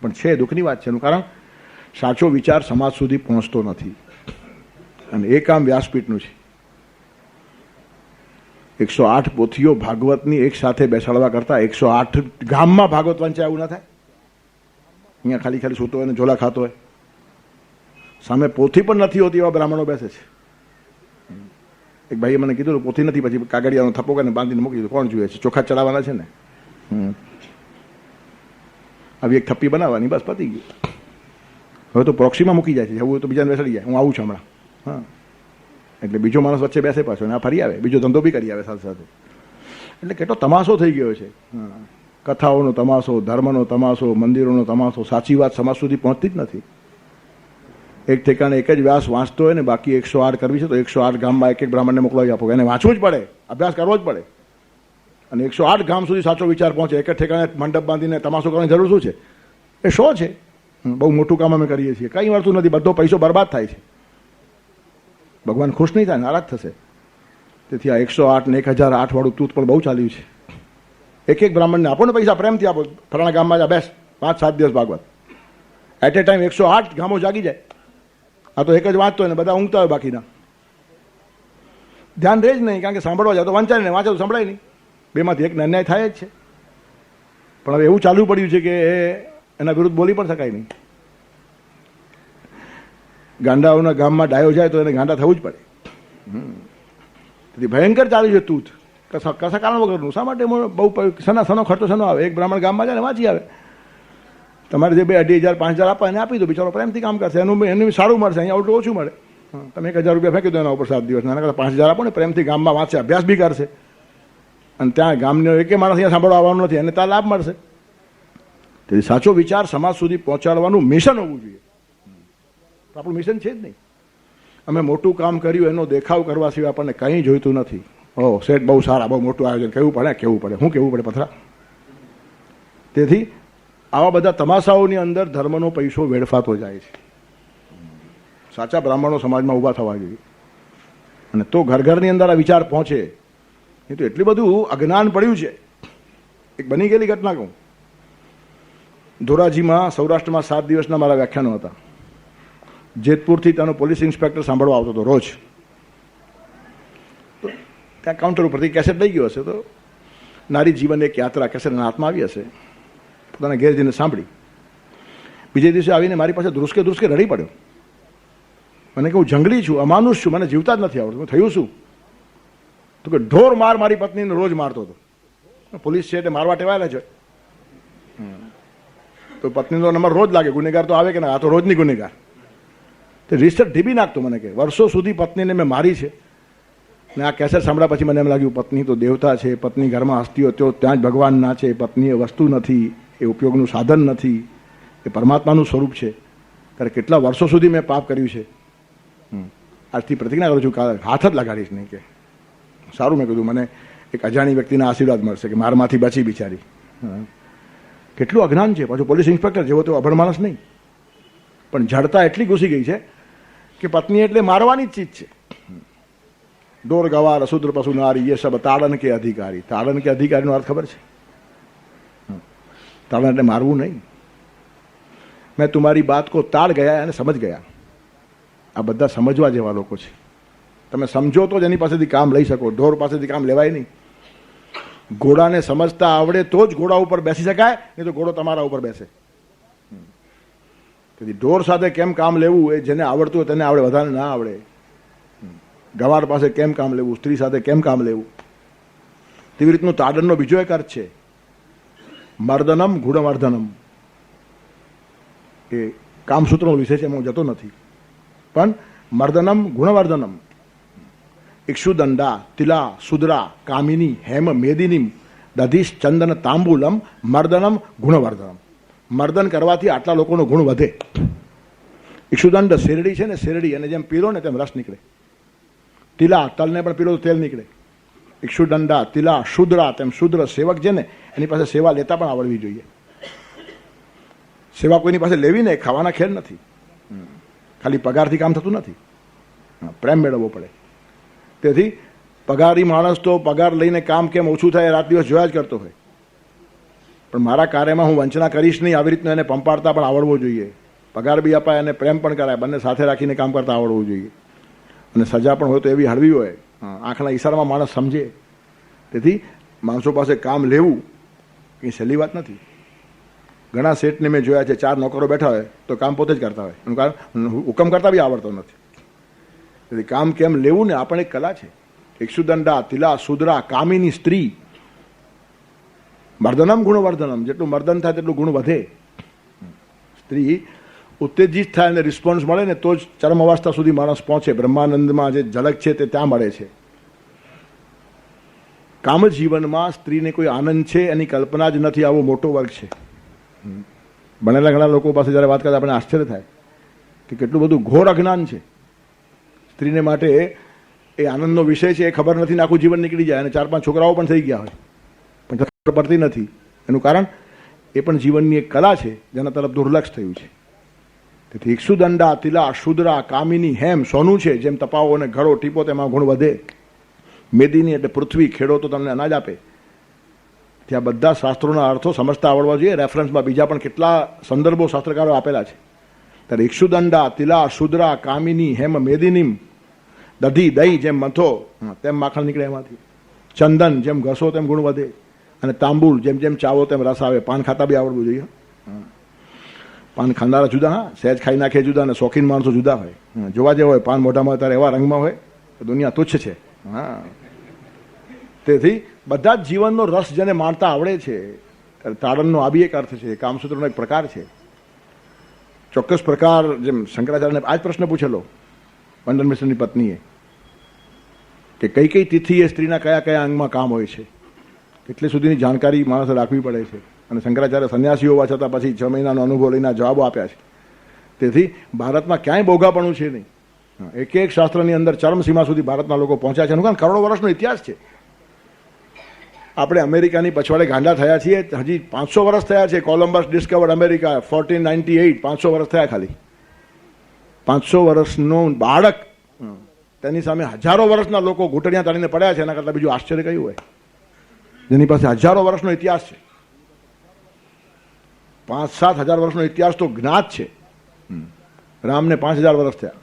પણ છે. દુઃખની વાત છે. એનું કારણ સાચો વિચાર સમાજ સુધી પહોંચતો નથી અને એ કામ વ્યાસપીઠનું છે. 108 પોથીઓ ભાગવતની એક સાથે બેસાડવા કરતા 108 ગામમાં ભાગવત વંચાય એવું ના થાય. અહીંયા ખાલી ખાલી સૂતો હોય ને ઝોલા ખાતો હોય, સામે પોથી પણ નથી હોતી એવા બ્રાહ્મણો બેસે છે. એક ભાઈએ મને કીધું પોથી નથી, પછી કાગળિયાનો થપ્પો કરીને બાંધીને મૂકી દીધું. કોણ જોઈએ છે? ચોખા ચડાવવાના છે ને. આવી એક થપ્પી બનાવવાની, બસ પતી ગયું. હવે તો પ્રોક્સીમાં મૂકી જાય છે, જવું તો બીજાને બેસાડી જાય, હું આવું છું હમણાં. હા, એટલે બીજો માણસ વચ્ચે બેસે પાછો, ને આ ફરી આવે, બીજો ધંધો બી કરી આવે સાથે સાથે. એટલે કેટલો તમાશો થઈ ગયો છે. કથાઓનો તમાશો, ધર્મનો તમાશો, મંદિરોનો તમાશો. સાચી વાત સમાજ સુધી પહોંચતી જ નથી. એક ઠેકાણે એક જ વ્યાસ વાંચતો હોય ને બાકી 108 કરવી છે તો 108 ગામમાં એક બ્રાહ્મણને મોકલાવી આપો, એને વાંચવું જ પડે, અભ્યાસ કરવો જ પડે. અને 108 ગામ સુધી સાચો વિચાર પહોંચે. એક જ ઠેકાણે મંડપ બાંધીને તમાશો કરવાની જરૂર શું છે? એ શો છે? બહુ મોટું કામ અમે કરીએ છીએ, કંઈ મળતું નથી, બધો પૈસો બરબાદ થાય છે. ભગવાન ખુશ નહીં થાય, નારાજ થશે. તેથી આ 108 ને 1008 વાળું તૂત પણ બહુ ચાલ્યું છે. એક બ્રાહ્મણને આપો ને પૈસા, પ્રેમથી આપો, ફલાણા ગામમાં જા બેસ 5-7 દિવસ ભાગવત. એટ એ ટાઈમ 108 ગામો જાગી જાય. આ તો એક જ વાંચતો હોય ને બધા ઊંઘતા હોય, બાકીના ધ્યાન રહે જ નહીં, કારણ કે સાંભળવા જાય તો વંચાય નહીં, વાંચે તો સંભળાય નહીં. બેમાંથી એકને અન્યાય થાય જ છે. પણ હવે એવું ચાલુ પડ્યું છે કે એના વિરુદ્ધ બોલી પણ શકાય નહીં. ગાંડાઓના ગામમાં ડાયો જાય તો એને ગાંડા થવું જ પડે. તેથી ભયંકર ચાલ્યું છે તૂત, કશા કારણ વગરનું. શા માટે? બહુ સનો ખર્ચો સનો આવે. એક બ્રાહ્મણ ગામમાં જાય ને વાંચી આવે. તમારે જે 2,000, 2,500, 5,000 આપવા એને આપી દો, બિચારો પ્રેમથી કામ કરશે, એનું સારું મળશે. અહીંયા આઉટલું ઓછું મળે. તમે 1,000 રૂપિયા ફેંકી દો એના ઉપર 7 દિવસ, એના કરતાં 5,000 આપો ને, પ્રેમથી ગામમાં વાંચશે, અભ્યાસ બી કરશે, અને ત્યાં ગામનો એકે માણસ અહીંયા સાંભળવા આવવાનું નથી, એને ત્યાં લાભ મળશે. તેથી સાચો વિચાર સમાજ સુધી પહોંચાડવાનું મિશન હોવું જોઈએ. આપણું મિશન છે જ નહીં. અમે મોટું કામ કર્યું એનો દેખાવ કરવા સિવાય આપણને કંઈ જોઈતું નથી. ઓહ શેઠ બહુ સારા, બહુ મોટું આયોજન, કેવું પડે, શું કેવું પડે પથરા. તેથી આવા બધા તમાશાઓની અંદર ધર્મનો પૈસો વેડફાતો જાય છે. સાચા બ્રાહ્મણો સમાજમાં ઊભા થવા જોઈએ, અને તો ઘર ઘરની અંદર આ વિચાર પહોંચે. એ તો એટલું બધું અજ્ઞાન પડ્યું છે. એક બની ગયેલી ઘટના કહું. ધોરાજીમાં સૌરાષ્ટ્રમાં 7 દિવસના મારા વ્યાખ્યાનો હતા. જેતપુરથી ત્યાંનો પોલીસ ઇન્સ્પેક્ટર સાંભળવા આવતો હતો રોજ. તો ત્યાં કાઉન્ટર ઉપરથી કેસેટ લઈ ગયો હશે, તો નારી જીવન એક યાત્રા કેસેટના હાથમાં આવી હશે. પોતાના ઘેર જઈને સાંભળી. બીજે દિવસે આવીને મારી પાસે ધ્રુસકે રડી પડ્યો. મને કે હું જંગલી છું, અમાનુષ છું, મને જીવતા જ નથી આવડતું. થયું શું? તો કે ઢોર મારી પત્નીને રોજ મારતો હતો. પોલીસ છે એટલે મારવા ટેવાયેલા છે. તો પત્નીનો નંબર રોજ લાગે, ગુનેગાર તો આવે કે ના, આ તો રોજની ગુનેગાર. તે રિસર્ચ ઢીબી નાખતો મને કે વર્ષો સુધી પત્નીને મેં મારી છે, ને આ કેસેટ સાંભળ્યા પછી મને એમ લાગ્યું પત્ની તો દેવતા છે, પત્ની ઘરમાં હસતી હોય તો ત્યાં જ ભગવાન ના છે, પત્ની એ વસ્તુ નથી, એ ઉપયોગનું સાધન નથી, એ પરમાત્માનું સ્વરૂપ છે. ત્યારે કેટલા વર્ષો સુધી મેં પાપ કર્યું છે. આજથી પ્રતિજ્ઞા કરું છું કે હાથ જ લગાડીશ નહીં. કે સારું, મેં કીધું મને એક અજાણી વ્યક્તિના આશીર્વાદ મળશે કે મારમાંથી બચી બિચારી. કેટલું અજ્ઞાન છે. પાછું પોલીસ ઇન્સ્પેક્ટર જેવો તો અભણ માણસ નહીં, પણ જડતા એટલી ઘૂસી ગઈ છે કે પત્ની એટલે મારવાની જ ચીજ છે. ઢોર ગવાર અશુદ્ર પશુ નારી એ સબ તાડન કે અધિકારી. તાડન કે અધિકારીનો અર્થ ખબર છે? તાડન એટલે મારવું નહીં. મેં તુમારી બાત કો તાડ ગયા અને સમજ ગયા. આ બધા સમજવા જેવા લોકો છે. તમે સમજો તો જ એની પાસેથી કામ લઈ શકો. ઢોર પાસેથી કામ લેવાય નહીં. ઘોડાને સમજતા આવડે તો જ ઘોડા ઉપર બેસી શકાય, નહીં તો ઘોડો તમારા ઉપર બેસે. તેથી ઢોર સાથે કેમ કામ લેવું એ જેને આવડતું હોય તેને આવડે, બધાને ના આવડે. ગવાર પાસે કેમ કામ લેવું, સ્ત્રી સાથે કેમ કામ લેવું, તેવી રીતનું તાડનનો બીજો એક અર્થ છે મર્દનમ ગુણવર્ધનમ. એ કામસૂત્રનો વિષય છે, એમાં હું જતો નથી. પણ મર્દનમ ગુણવર્ધનમ. ઇક્ષુદંડા તિલા સુદરા કામિની હેમ મેદિનીમ દધીશ ચંદન તાંબુલમ મર્દનમ ગુણવર્ધનમ. મર્દન કરવાથી આટલા લોકોનો ગુણ વધે. ઇક્ષુદંડ શેરડી છે ને, શેરડી અને જેમ પીરો ને તેમ રસ નીકળે. તિલા તલને પણ પીરો તો તેલ નીકળે. ઇક્ષુદંડા તિલા શુદ્રા તેમ શુદ્ર સેવક છે ને એની પાસે સેવા લેતા પણ આવડવી જોઈએ. સેવા કોઈની પાસે લેવી ને ખાવાના ખેલ નથી. ખાલી પગારથી કામ થતું નથી, પ્રેમ મેળવવો પડે. તેથી પગારી માણસ તો પગાર લઈને કામ કેમ ઓછું થાય રાત દિવસ જોયા જ કરતો હોય. પણ મારા કાર્યમાં હું વંચના કરીશ નહીં, આવી રીતનું એને પંપાડતા પણ આવડવો જોઈએ. પગાર બી અપાય અને પ્રેમ પણ કરાય, બંને સાથે રાખીને કામ કરતા આવડવું જોઈએ. અને સજા પણ હોય તો એવી હળવી હોય, આંખના ઈશારામાં માણસ સમજે. તેથી માણસો પાસે કામ લેવું એ સહેલી વાત નથી. ઘણા શેઠને મેં જોયા છે, 4 નોકરો બેઠા હોય તો કામ પોતે જ કરતા હોય, એનું કારણ હુકમ કરતા બી આવડતો નથી. તેથી કામ કેમ લેવું ને આ પણ એક કલા છે. ઇક્ષુદંડા તિલા સુદરા કામિની સ્ત્રી. મર્દનમ ગુણવર્ધનમ. જેટલું મર્દન થાય તેટલું ગુણ વધે. સ્ત્રી ઉત્તેજિત થાય અને રિસ્પોન્સ મળે ને તો જ ચરમ અવસ્થા સુધી માણસ પહોંચે. બ્રહ્માનંદમાં જે ઝલક છે તે ત્યાં મળે છે. કામ જીવનમાં સ્ત્રીને કોઈ આનંદ છે એની કલ્પના જ નથી, આવો મોટો વર્ગ છે. ભણેલા ઘણા લોકો પાસે જ્યારે વાત કરતા આપણને આશ્ચર્ય થાય કે કેટલું બધું ઘોર અજ્ઞાન છે. સ્ત્રીને માટે એ આનંદનો વિષય છે એ ખબર નથી ને આખું જીવન નીકળી જાય અને 4-5 છોકરાઓ પણ થઈ ગયા હોય પણ ખબર પડતી નથી. એનું કારણ એ પણ જીવનની એક કલા છે જેના તરફ દુર્લક્ષ થયું છે. તેથી ઇક્ષુદંડા તિલા શુદ્રા કામિની હેમ સોનું છે, જેમ તપાવો અને ઘડો ટીપો તેમાં ગુણ વધે. મેદીની એટલે પૃથ્વી, ખેડો તો તમને અનાજ આપે. ત્યાં બધા શાસ્ત્રોના અર્થો સમજતા આવડવા જોઈએ. રેફરન્સમાં બીજા પણ કેટલા સંદર્ભો શાસ્ત્રકારો આપેલા છે. ત્યારે ઇક્ષુદંડા તિલા શુદ્રા કામિની હેમ મેદિનીમ, દધી દહીં જેમ મથો તેમ માખણ નીકળે એમાંથી. ચંદન જેમ ઘસો તેમ ગુણ વધે. અને તાંબુલ જેમ જેમ ચાવો તેમ રસ આવે. પાન ખાતા બી આવડવું જોઈએ. પાન ખાનારા જુદા, હા, સહેજ ખાઈ નાખે જુદા, અને શોખીન માણસો જુદા હોય. જોવા જેવા હોય પાન મોઢામાં હોય ત્યારે એવા રંગમાં હોય તો દુનિયા તુચ્છ છે. હા, તેથી બધા જ જીવનનો રસ જેને માણતા આવડે છે. તાડનનો આ બી એક અર્થ છે, કામસૂત્રનો એક પ્રકાર છે. ચોક્કસ પ્રકાર, જેમ શંકરાચાર્યને આ જ પ્રશ્ન પૂછેલો વંદન મિશ્રની પત્નીએ કે કઈ કઈ તિથિએ સ્ત્રીના કયા કયા અંગમાં કામ હોય છે, એટલે સુધીની જાણકારી માણસે રાખવી પડે છે. અને શંકરાચાર્ય સંન્યાસી હોવા છતાં પછી 6 મહિનાનો અનુભવ લઈને જવાબો આપ્યા છે. તેથી ભારતમાં ક્યાંય બોગાપણું છે નહીં. એક એક શાસ્ત્રની અંદર ચરમસીમા સુધી ભારતના લોકો પહોંચ્યા છે. એનું કારણ કરોડો વર્ષનો ઇતિહાસ છે. આપણે અમેરિકાની પછવાડે ગાંડા થયા છીએ. હજી 500 વર્ષ થયા છે. કોલમ્બસ ડિસ્કવર્ડ અમેરિકા 1498, 500 વર્ષ થયા ખાલી. 500 વર્ષનો બાળક, તેની સામે હજારો વર્ષના લોકો ઘૂંટણિયા તાણીને પડ્યા છે. એના કરતાં બીજું આશ્ચર્ય કયું હોય, જેની પાસે હજારો વર્ષનો ઇતિહાસ છે. 5-7 હજાર વર્ષનો ઇતિહાસ તો જ્ઞાત છે. રામને 5000 વર્ષ થયા,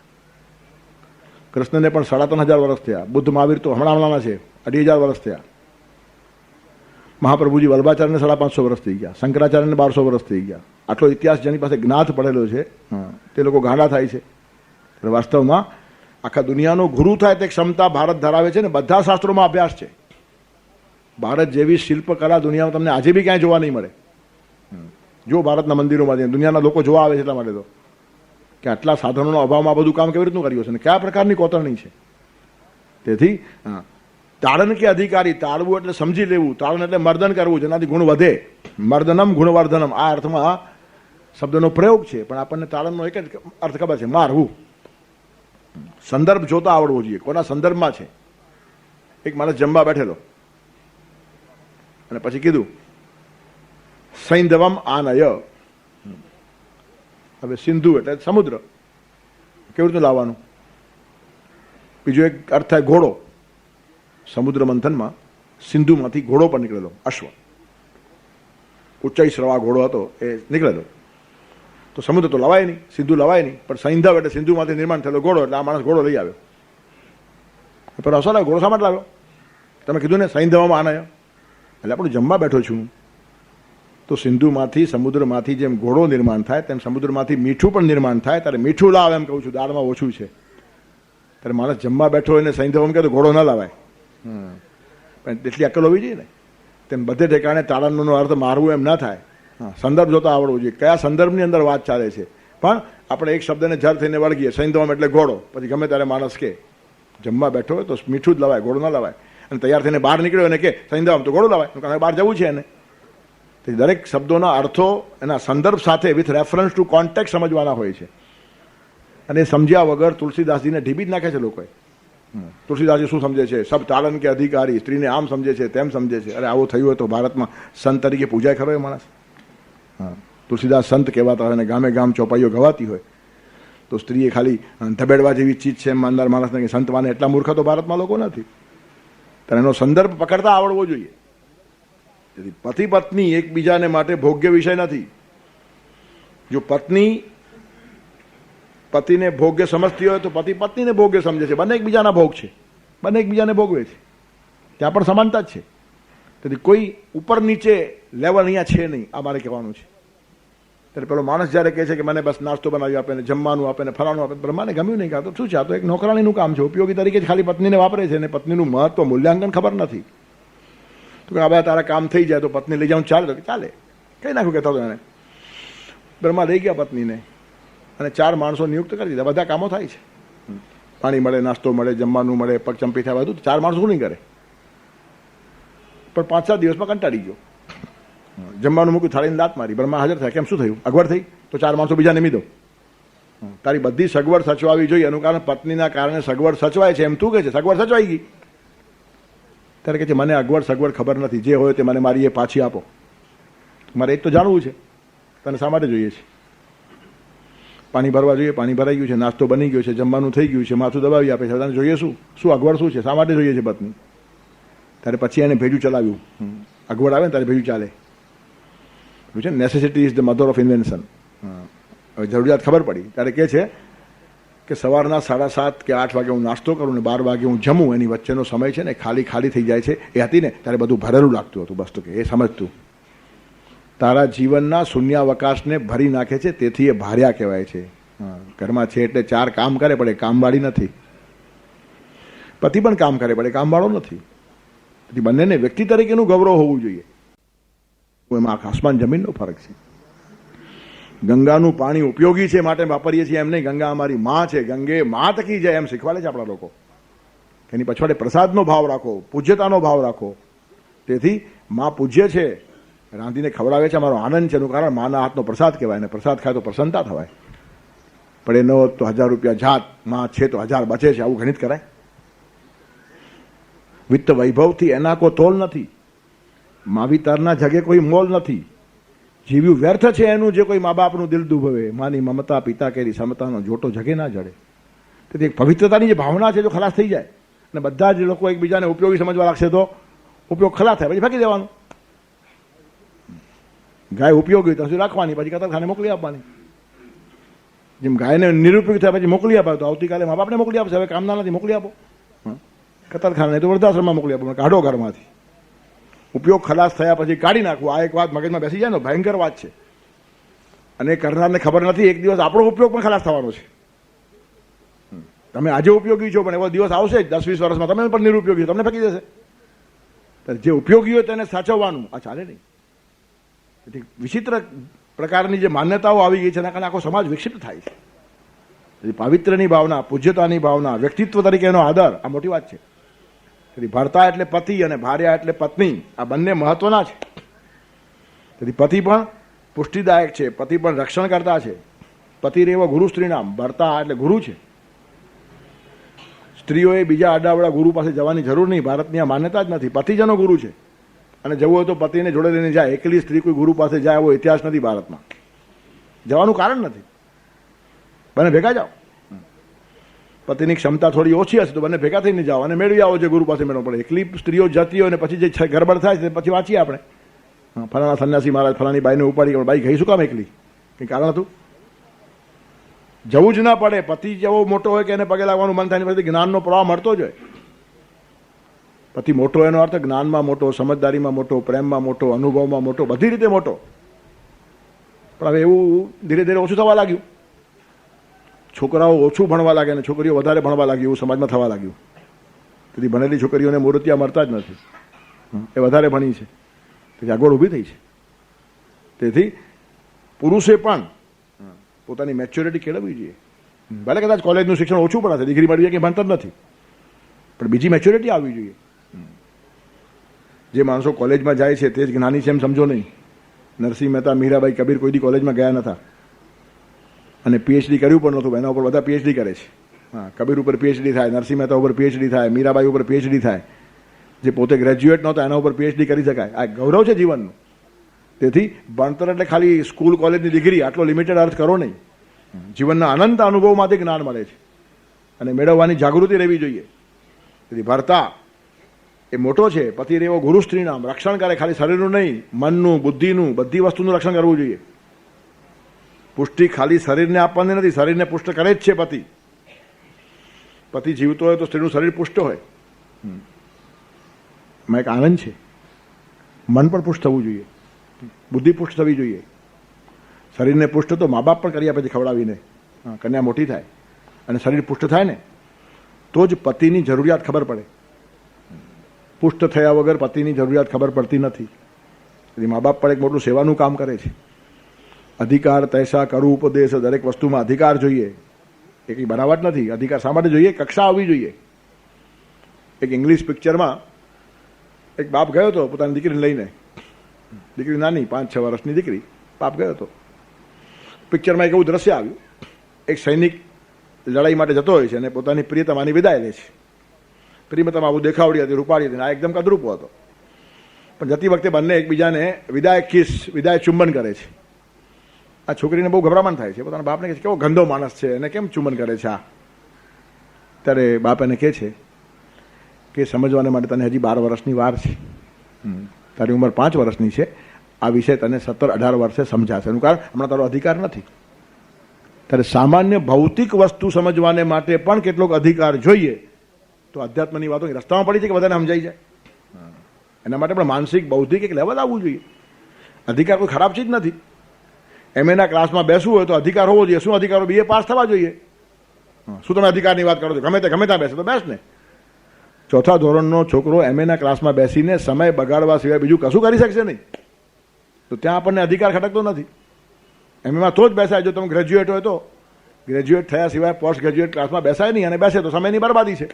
કૃષ્ણને પણ 3,500 વર્ષ થયા, બુદ્ધ મહાવીર તો હમણાં છે 2,500 વર્ષ થયા, મહાપ્રભુજી વલ્ભાચાર્યને 550 વર્ષ થઈ ગયા, શંકરાચાર્યને 1200 વર્ષ થઈ ગયા. આટલો ઇતિહાસ જેની પાસે જ્ઞાત પડેલો છે તે લોકો ગાંડા થાય છે. વાસ્તવમાં આખા દુનિયાનો ગુરુ થાય તે ક્ષમતા ભારત ધરાવે છે ને બધા શાસ્ત્રોમાં અભ્યાસ છે. ભારત જેવી શિલ્પકલા દુનિયામાં તમને આજે બી ક્યાંય જોવા નહીં મળે. જો ભારતના મંદિરોમાં દુનિયાના લોકો જોવા આવે છે એટલા માટે તો કે આટલા સાધનોના અભાવમાં બધું કામ કેવી રીતનું કર્યું છે અને કયા પ્રકારની કોતરણી છે. તેથી તાડન કે અધિકારી, તાળવું એટલે સમજી લેવું, તાડન એટલે મર્દન કરવું જેનાથી ગુણ વધે. મર્દનમ ગુણવર્ધનમ આ અર્થમાં શબ્દનો પ્રયોગ છે. પણ આપણને તાડનનો એક જ અર્થ ખબર છે, મારવું. સંદર્ભ જોતા આવડવો જોઈએ, કોના સંદર્ભમાં છે. એક માણસ જમવા બેઠેલો અને પછી કીધું સૈંધવમ આનય. હવે સિંધુ એટલે સમુદ્ર, કેવી રીતે લાવવાનું. બીજો એક અર્થ થાય ઘોડો. સમુદ્ર મંથનમાં સિંધુમાંથી ઘોડો પણ નીકળેલો, અશ્વ, ઉચ્ચાઈ શ્રવા ઘોડો હતો એ નીકળેલો. તો સમુદ્ર તો લવાય નહીં, સિંધુ લવાય નહીં, પણ સૈંધવ એટલે સિંધુમાંથી નિર્માણ થયેલો ઘોડો, એટલે આ માણસ ઘોડો લઈ આવ્યો. પણ અસર ઘોડો શા માટે લાવ્યો? તમે કીધું ને સૈંધવમાં આનય, એટલે આપણું જમવા બેઠો છું. તો સિંધુમાંથી સમુદ્રમાંથી જેમ ઘોડો નિર્માણ થાય તેમ સમુદ્રમાંથી મીઠું પણ નિર્માણ થાય. ત્યારે મીઠું લાવ એમ કહું છું, દાળમાં ઓછું છે. ત્યારે માણસ જમવા બેઠો હોય ને સૈંધવ એમ કહે તો ઘોડો ન લાવાય. પણ એટલી અક્કલ હોવી જોઈએ ને. તેમ બધે ઠેકાણે તાળાનો અર્થ મારવું એમ ના થાય. સંદર્ભ જોતા આવડવું જોઈએ, કયા સંદર્ભની અંદર વાત ચાલે છે. પણ આપણે એક શબ્દને જર થઈને વળગીએ, સૈંધવમ એટલે ઘોડો, પછી ગમે ત્યારે માણસ કે જમવા બેઠો હોય તો મીઠું જ લવાય, ઘોડો ન લવાય. અને તૈયાર થઈને બહાર નીકળ્યો અને કે સૈંધવમ તો ઘોડો લવાય, કારણ બહાર જવું છે એને. દરેક શબ્દોના અર્થો એના સંદર્ભ સાથે વિથ રેફરન્સ ટુ કોન્ટેક્ટ સમજવાના હોય છે. અને સમજ્યા વગર તુલસીદાસજીને ઢીબી જ નાખે છે લોકોએ. તુલસીદાસજી શું સમજે છે? સબ તાળન કે અધિકારી, સ્ત્રીને આમ સમજે છે તેમ સમજે છે. અરે આવું થયું હોય તો ભારતમાં સંત તરીકે પૂજાય ખરો એ માણસ? તુલસીદાસ સંત કહેવાતા હોય અને ગામે ગામ ચોપાઈઓ ગવાતી હોય તો સ્ત્રીએ ખાલી ધબેડવા જેવી ચીજ છે એમ અંદર માણસને સંત માને એટલા મૂર્ખ તો ભારતમાં લોકો નથી. ત્યારે એનો સંદર્ભ પકડતા આવડવો જોઈએ. તેથી પતિ પત્ની એકબીજાને માટે ભોગ્ય વિષય નથી. જો પત્ની પતિને ભોગ્ય સમજતી હોય તો પતિ પત્નીને ભોગ્ય સમજે છે. બંને એકબીજાના ભોગ છે, બંને એકબીજાને ભોગવે છે. ત્યાં પણ સમાનતા જ છે. તેથી કોઈ ઉપર નીચે લેવલ અહીંયા છે નહીં, આ મારે કહેવાનું છે. ત્યારે પેલો માણસ જ્યારે કહે છે કે મને બસ નાસ્તો બનાવી આપે ને જમવાનું આપે ને ફલાણું આપે, બ્રહ્માને ગમ્યું નહીં. કાં તો શું છે, આ તો એક નોકરાણીનું કામ છે, ઉપયોગી તરીકે જ ખાલી પત્નીને વાપરે છે અને પત્નીનું મહત્વ મૂલ્યાંકન ખબર નથી. તો કે આ તારા કામ થઈ જાય તો પત્ની લઈ જાઉં ચાલે, તો ચાલે, કઈ નાખ્યું કહેતા હતો એને. બ્રહ્મા લઈ ગયા પત્નીને અને 4 માણસો નિયુક્ત કરી દીધા. બધા કામો થાય છે, પાણી મળે, નાસ્તો મળે, જમવાનું મળે, પગચંપી થાય, બધું 4 માણસો શું નહીં કરે. પણ 5-7 દિવસમાં કંટાળી ગયો. જમવાનું મૂક્યું, થાળીને દાંત મારી. બ્રહ્મા હાજર થયા. કેમ શું થયું? અગવડ થઈ તો 4 માણસો બીજા નેમી દો. તારી બધી સગવડ સચવાવી જોઈએ. એનું કારણ પત્નીના કારણે સગવડ સચવાય છે એમ તું કહે છે. સગવડ સચવાઈ ગઈ. ત્યારે કહે છે મને અગવડ સગવડ ખબર નથી, જે હોય તે મને મારી એ પાછી આપો. મારે એ જ તો જાણવું છે, તને શા માટે જોઈએ છે? પાણી ભરવા જોઈએ, પાણી ભરાઈ ગયું છે, નાસ્તો બની ગયો છે, જમવાનું થઈ ગયું છે, માથું દબાવી આપે છે, તને જોઈએ શું? શું અગવડ શું છે? શા માટે જોઈએ છે પત્ની? ત્યારે પછી એને ભેજું ચલાવ્યું. અગવડ આવે ને ત્યારે ભેજું ચાલે. છે necessity is the mother of invention. હવે જરૂરિયાત ખબર પડી ત્યારે કહે છે કે સવારના 7:30 કે 8 વાગે હું નાસ્તો કરું ને 12 વાગે હું જમું, એની વચ્ચેનો સમય છે ને ખાલી ખાલી થઈ જાય છે. એ હતી ને ત્યારે બધું ભરેલું લાગતું હતું. બસ તો કે એ સમજતું તારા જીવનના શૂન્યાવકાશને ભરી નાખે છે, તેથી એ ભાર્યા કહેવાય છે. ઘરમાં છે એટલે 4 કામ કરે પડે, કામવાળી નથી. પતિ પણ કામ કરે પડે, કામવાળો નથી. તેથી બંનેને વ્યક્તિ તરીકેનું ગૌરવ હોવું જોઈએ. એમાં આસમાન જમીનનો ફરક છે. ગંગાનું પાણી ઉપયોગી છે માટે વાપરીએ છીએ એમ નહીં. ગંગા અમારી માં છે, ગંગે માં તકી જાય એમ શીખવાડે છે આપણા લોકો. એની પછવાડે પ્રસાદનો ભાવ રાખો, પૂજ્યતાનો ભાવ રાખો. તેથી માં પૂજ્ય છે, રાંધીને ખવડાવે છે, અમારો આનંદ છે. એનું કારણ માના હાથનો પ્રસાદ કહેવાય, અને પ્રસાદ ખાય તો પ્રસન્નતા થવાય. પણ એ ન હોત તો 1000 રૂપિયા જાત, માં છે તો 1000 બચે છે, આવું ગણિત કરાય? વિત્ત વૈભવથી એના કોઈ તોલ નથી. માવિતારના જગે કોઈ મોલ નથી. જીવ્યું વ્યર્થ છે એનું જે કોઈ મા બાપનું દિલ દુભવે. માની મમતા પિતા કેરી સમતાનો જોટો જગે ના જડે. તેથી એક પવિત્રતાની જે ભાવના છે જો ખલાસ થઈ જાય અને બધા જ લોકો એકબીજાને ઉપયોગી સમજવા લાગશે તો ઉપયોગ ખલાસ થાય, પછી ફેંકી દેવાનું. ગાય ઉપયોગી તો રાખવાની, પછી કતરખાને મોકલી આપવાની. જેમ ગાયને નિરુપયોગી થાય પછી મોકલી આપાય તો આવતીકાલે મા બાપને મોકલી આપશે. હવે કામના નથી, મોકલી આપો. કતરખાને તો વૃદ્ધાશ્રમમાં મોકલી આપો, કાઢો ઘરમાંથી. ઉપયોગ ખલાસ થયા પછી કાઢી નાખવું, આ એક વાત મગજમાં બેસી જાય ને ભયંકર વાત છે. અને કરનારને ખબર નથી એક દિવસ આપણો ઉપયોગ પણ ખલાસ થવાનો છે. તમે આજે ઉપયોગી છો પણ એવો દિવસ આવશે 10-20 વર્ષમાં તમે પણ નિરુપયોગી છો, તમને ફેંકી દેશે. જે ઉપયોગી હોય તેને સાચવવાનું, આ ચાલે નહીં. તેથી વિચિત્ર પ્રકારની જે માન્યતાઓ આવી ગઈ છે એના કારણે આખો સમાજ વિક્ષિપ્ત થાય છે. તેથી પાવિત્ર્યની ભાવના, પૂજ્યતાની ભાવના, વ્યક્તિત્વ તરીકેનો આદર આ મોટી વાત છે. તેથી ભર્તા એટલે પતિ અને ભાર્યા એટલે પત્ની, આ બંને મહત્વના છે. તેથી પતિ પણ પુષ્ટિદાયક છે, પતિ પણ રક્ષણ કરતા છે. પતિ રેવ ગુરુ સ્ત્રીનામ, ભર્તા એટલે ગુરુ છે. સ્ત્રીઓએ બીજા આડાવડા ગુરુ પાસે જવાની જરૂર નહીં. ભારતની આ માન્યતા જ નથી. પતિ જેનો ગુરુ છે અને જવું હોય તો પતિને જોડે લઈને જાય. એકલી સ્ત્રી કોઈ ગુરુ પાસે જાય એવો ઇતિહાસ નથી ભારતમાં. જવાનું કારણ નથી. બંને ભેગા જાઓ. પતિની ક્ષમતા થોડી ઓછી હશે તો બંને ભેગા થઈને જાઓ અને મેળવી આવો જે ગુરુ પાસે મેળવવો પડે. એકલી સ્ત્રીઓ જતી હોય ને પછી જે ગરબડ થાય છે પછી વાંચીએ આપણે, ફલાણા સન્યાસી મહારાજ ફલાણી બાઈને ઉપાડી ગયો, બાઈ ગઈ શું કામ એકલી? કંઈ કારણ હતું? જવું જ ના પડે. પતિ જેવો મોટો હોય કે એને પગે લાગવાનું મન થાય, પછી જ્ઞાનનો પ્રવાહ મળતો જ હોય. પતિ મોટો એનો અર્થ જ્ઞાનમાં મોટો, સમજદારીમાં મોટો, પ્રેમમાં મોટો, અનુભવમાં મોટો, બધી રીતે મોટો. પણ હવે એવું ધીરે ધીરે ઓછું થવા લાગ્યું. છોકરાઓ ઓછું ભણવા લાગે અને છોકરીઓ વધારે ભણવા લાગી એવું સમાજમાં થવા લાગ્યું. તેથી ભણેલી છોકરીઓને મૂર્તિયા મળતા જ નથી. એ વધારે ભણી છે, તેથી આગળ ઊભી થઈ છે. તેથી પુરુષે પણ પોતાની મેચ્યોરિટી કેળવવી જોઈએ. ભલે કદાચ કોલેજનું શિક્ષણ ઓછું પણ હશે, ડિગ્રી મળવી કે ભણતર નથી, પણ બીજી મેચ્યોરિટી આવવી જોઈએ. જે માણસો કોલેજમાં જાય છે તે જ જ્ઞાની છે એમ સમજો નહીં. નરસિંહ મહેતા, મીરાબાઈ, કબીર કોઈ દી કોલેજમાં ગયા નતા અને પીએચડી કર્યું પણ નહોતું. એના ઉપર બધા પીએચડી કરે છે. કબીર ઉપર પીએચડી થાય, નરસિંહ મહેતા ઉપર પીએચડી થાય, મીરાબાઈ ઉપર પીએચડી થાય. જે પોતે ગ્રેજ્યુએટ નહોતા એના ઉપર પીએચડી કરી શકાય. આ ગૌરવ છે જીવનનું. તેથી ભણતર એટલે ખાલી સ્કૂલ કોલેજની ડિગ્રી આટલો લિમિટેડ અર્થ કરો નહીં. જીવનના અનંત અનુભવમાંથી જ્ઞાન મળે છે અને મેળવવાની જાગૃતિ રહેવી જોઈએ. તેથી ભર્તા એ મોટો છે, પતિ રેવો ગુરુ સ્ત્રીનામ, રક્ષણ કરે ખાલી શરીરનું નહીં, મનનું, બુદ્ધિનું, બધી વસ્તુનું રક્ષણ કરવું જોઈએ. પુષ્ટિ ખાલી શરીરને આપવાની નથી, શરીરને પુષ્ટ કરે જ છે પતિ. પતિ જીવતો હોય તો સ્ત્રીનું શરીર પુષ્ટ હોય. એમાં એક આનંદ છે. મન પણ પુષ્ટ થવું જોઈએ, બુદ્ધિ પુષ્ટ થવી જોઈએ. શરીરને પુષ્ટ તો મા બાપ પણ કરી આપે છે ખવડાવીને. કન્યા મોટી થાય અને શરીર પુષ્ટ થાય ને તો જ પતિની જરૂરિયાત ખબર પડે. પુષ્ટ થયા વગર પતિની જરૂરિયાત ખબર પડતી નથી. એટલે મા બાપ પણ એક મોટું સેવાનું કામ કરે છે. અધિકાર તૈસા કરું ઉપદેશ, દરેક વસ્તુમાં અધિકાર જોઈએ. એ કંઈ બનાવટ નથી. અધિકાર શા માટે જોઈએ? કક્ષા આવવી જોઈએ. એક ઇંગ્લિશ પિક્ચરમાં એક બાપ ગયો હતો પોતાની દીકરીને લઈને. દીકરી નાની 5-6 વર્ષની દીકરી. બાપ ગયો હતો. પિક્ચરમાં એક એવું દ્રશ્ય આવ્યું, એક સૈનિક લડાઈ માટે જતો હોય છે અને પોતાની પ્રિયતમાની વિદાય લે છે. પ્રિયતમા આવું દેખાવડી હતી, રૂપાળી હતી, આ એકદમ કદરૂપો હતો. પણ જતી વખતે બંને એકબીજાને વિદાય ચુંબન કરે છે. આ છોકરીને બહુ ગભરામણ થાય છે. પોતાના બાપને કહે છે કેવો ગંદો માણસ છે એને કેમ ચુંબન કરે છે આ. ત્યારે બાપ એને કહે છે કે સમજવાને માટે તને હજી 12 વર્ષની વાર છે, તારી ઉંમર 5 વર્ષની છે, આ વિષય તને 17-18 વર્ષે સમજાશે. એનું કારણ હમણાં તારો અધિકાર નથી. ત્યારે સામાન્ય ભૌતિક વસ્તુ સમજવાને માટે પણ કેટલોક અધિકાર જોઈએ. તો અધ્યાત્મની વાતો રસ્તામાં પડી છે કે બધાને સમજાઈ જાય. એના માટે પણ માનસિક બૌદ્ધિક એક લેવલ આવવું જોઈએ. અધિકાર કોઈ ખરાબ ચીજ નથી. એમએના ક્લાસમાં બેસવું હોય તો અધિકાર હોવો જોઈએ. શું અધિકારો? BA પાસ થવા જોઈએ. શું તમે અધિકારની વાત કરો છો? ગમે ત્યાં બેસે તો બેસ ને. 4થા ધોરણનો છોકરો એમએના ક્લાસમાં બેસીને સમય બગાડવા સિવાય બીજું કશું કરી શકશે નહીં. તો ત્યાં આપણને અધિકાર ખટકતો નથી. એમએમાં તો જ બેસાય. જો તમે ગ્રેજ્યુએટ હોય તો ગ્રેજ્યુએટ થયા સિવાય પોસ્ટ ગ્રેજ્યુએટ ક્લાસમાં બેસાય નહીં, અને બેસે તો સમયની બરબાદી છે.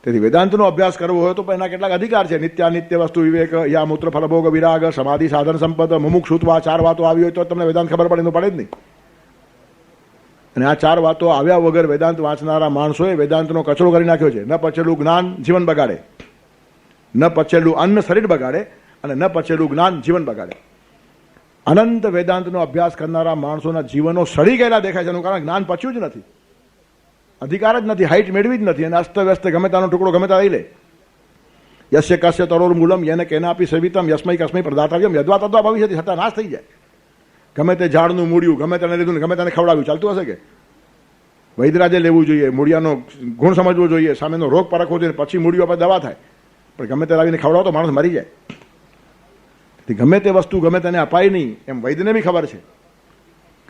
તેથી વેદાંતનો અભ્યાસ કરવો હોય તો પણ એના કેટલાક અધિકાર છે. નિત્યાનિત્ય વસ્તુ વિવેક, યા મૂત્ર ફલભોગ વિરાગ, સમાધિ સાધન સંપદ, મુમુક્ષુત્વા, 4 વાતો આવી હોય તો તમને વેદાંત ખબર પડે, તો પડે જ નહીં. અને આ 4 વાતો આવ્યા વગર વેદાંત વાંચનારા માણસોએ વેદાંતનો કચરો કરી નાખ્યો છે. ન પચેલું જ્ઞાન જીવન બગાડે, ન પચેલું અન્ન શરીર બગાડે, અને ન પચેલું જ્ઞાન જીવન બગાડે. અનંત વેદાંતનો અભ્યાસ કરનારા માણસોના જીવનો સડી ગયેલા દેખાય છે. એનું કારણ જ્ઞાન પચ્યું જ નથી, અધિકાર જ નથી, હાઈટ મેળવી જ નથી, અને અસ્તવ્યસ્ત ગમે તાનો ટુકડો ગમે ત્યાં લઈ લે. યસ્ય કસ્ય તરોર મૂલમ યેન કેનાપી સેવિતમ યસ્મૈ કસ્મૈ પ્રદાતવ્યમ યદ્વા તદ્વા ભવિષ્યતિ, છતાં નાશ થઈ જાય. ગમે તે ઝાડનું મૂળિયું ગમે તેને લીધું, ગમે તેને ખવડાવ્યું, ચાલતું હશે કે? વૈદરાજે લેવું જોઈએ, મૂળિયાનો ગુણ સમજવો જોઈએ, સામેનો રોગ પરખવો જોઈએ, પછી મૂળિયો પર દવા થાય. પણ ગમે તે લાવીને ખવડાવો તો માણસ મરી જાય. ગમે તે વસ્તુ ગમે તેને અપાય નહીં એમ વૈદ્યને બી ખબર છે.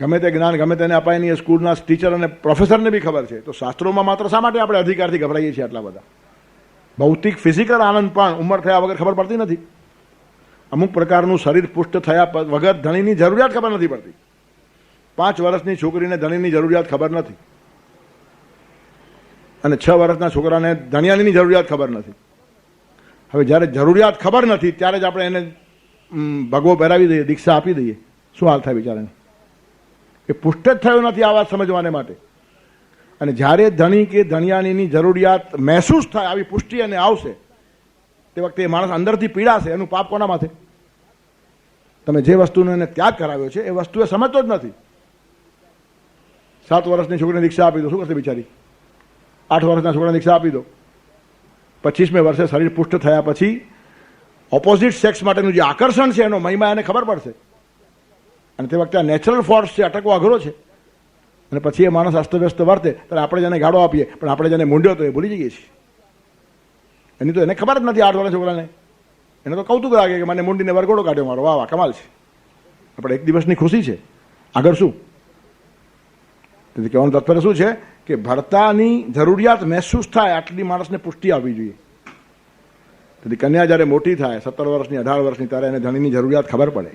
ગમે તે જ્ઞાન ગમે તેને અપાય નહીં એ સ્કૂલના ટીચર અને પ્રોફેસરને બી ખબર છે. તો શાસ્ત્રોમાં માત્ર શા માટે આપણે અધિકારથી ગભરાઈએ છીએ આટલા બધા? ભૌતિક ફિઝિકલ આનંદ પણ ઉંમર થયા વગર ખબર પડતી નથી. અમુક પ્રકારનું શરીર પુષ્ટ થયા વગર ધણીની જરૂરિયાત ખબર નથી પડતી. 5 વર્ષની છોકરીને ધણીની જરૂરિયાત ખબર નથી, અને 6 વર્ષના છોકરાને ધણિયાણીની જરૂરિયાત ખબર નથી. હવે જ્યારે જરૂરિયાત ખબર નથી ત્યારે જ આપણે એને ભગવો પહેરાવી દઈએ, દીક્ષા આપી દઈએ, શું હાલ થાય બિચારાને? એ પુષ્ટ જ થયો નથી આ વાત સમજવાને માટે. અને જ્યારે ધણી કે ધણિયાણીની જરૂરિયાત મહેસૂસ થાય, આવી પુષ્ટિ એને આવશે, તે વખતે એ માણસ અંદરથી પીડાશે. એનું પાપ કોના માથે? તમે જે વસ્તુનો એને ત્યાગ કરાવ્યો છે એ વસ્તુ એ સમજતો જ નથી. 7 વર્ષની છોકરીને દીક્ષા આપી દો, શું કરશે બિચારી? 8 વર્ષના છોકરાને દીક્ષા આપી દો. 25મે વર્ષે શરીર પુષ્ટ થયા પછી ઓપોઝિટ સેક્સ માટેનું જે આકર્ષણ છે એનો મહિમા એને ખબર પડશે. અને તે વખતે આ નેચરલ ફોર્સ છે, અટકવો અઘરો છે. અને પછી એ માણસ અસ્તવ્યસ્ત વર્તે ત્યારે આપણે જેને ગાળો આપીએ, પણ આપણે જેને મૂંડ્યો તો એ ભૂલી જઈએ છીએ. એની તો એને ખબર જ નથી. 8 વર્ષના છોકરાને એને તો કૌતુક લાગે કે મને મૂંડીને વરઘોડો કાઢ્યો મારો, વાહ વાહ કમાલ છે. આપણે એક દિવસની ખુશી છે, આગળ શું? તેથી કહેવાનું તાત્પર્ય શું છે કે ભરતાની જરૂરિયાત મહેસૂસ થાય આટલી માણસને પુષ્ટિ આવવી જોઈએ. તેથી કન્યા જ્યારે મોટી થાય 17 વર્ષની 18 વર્ષની ત્યારે એને ધણીની જરૂરિયાત ખબર પડે.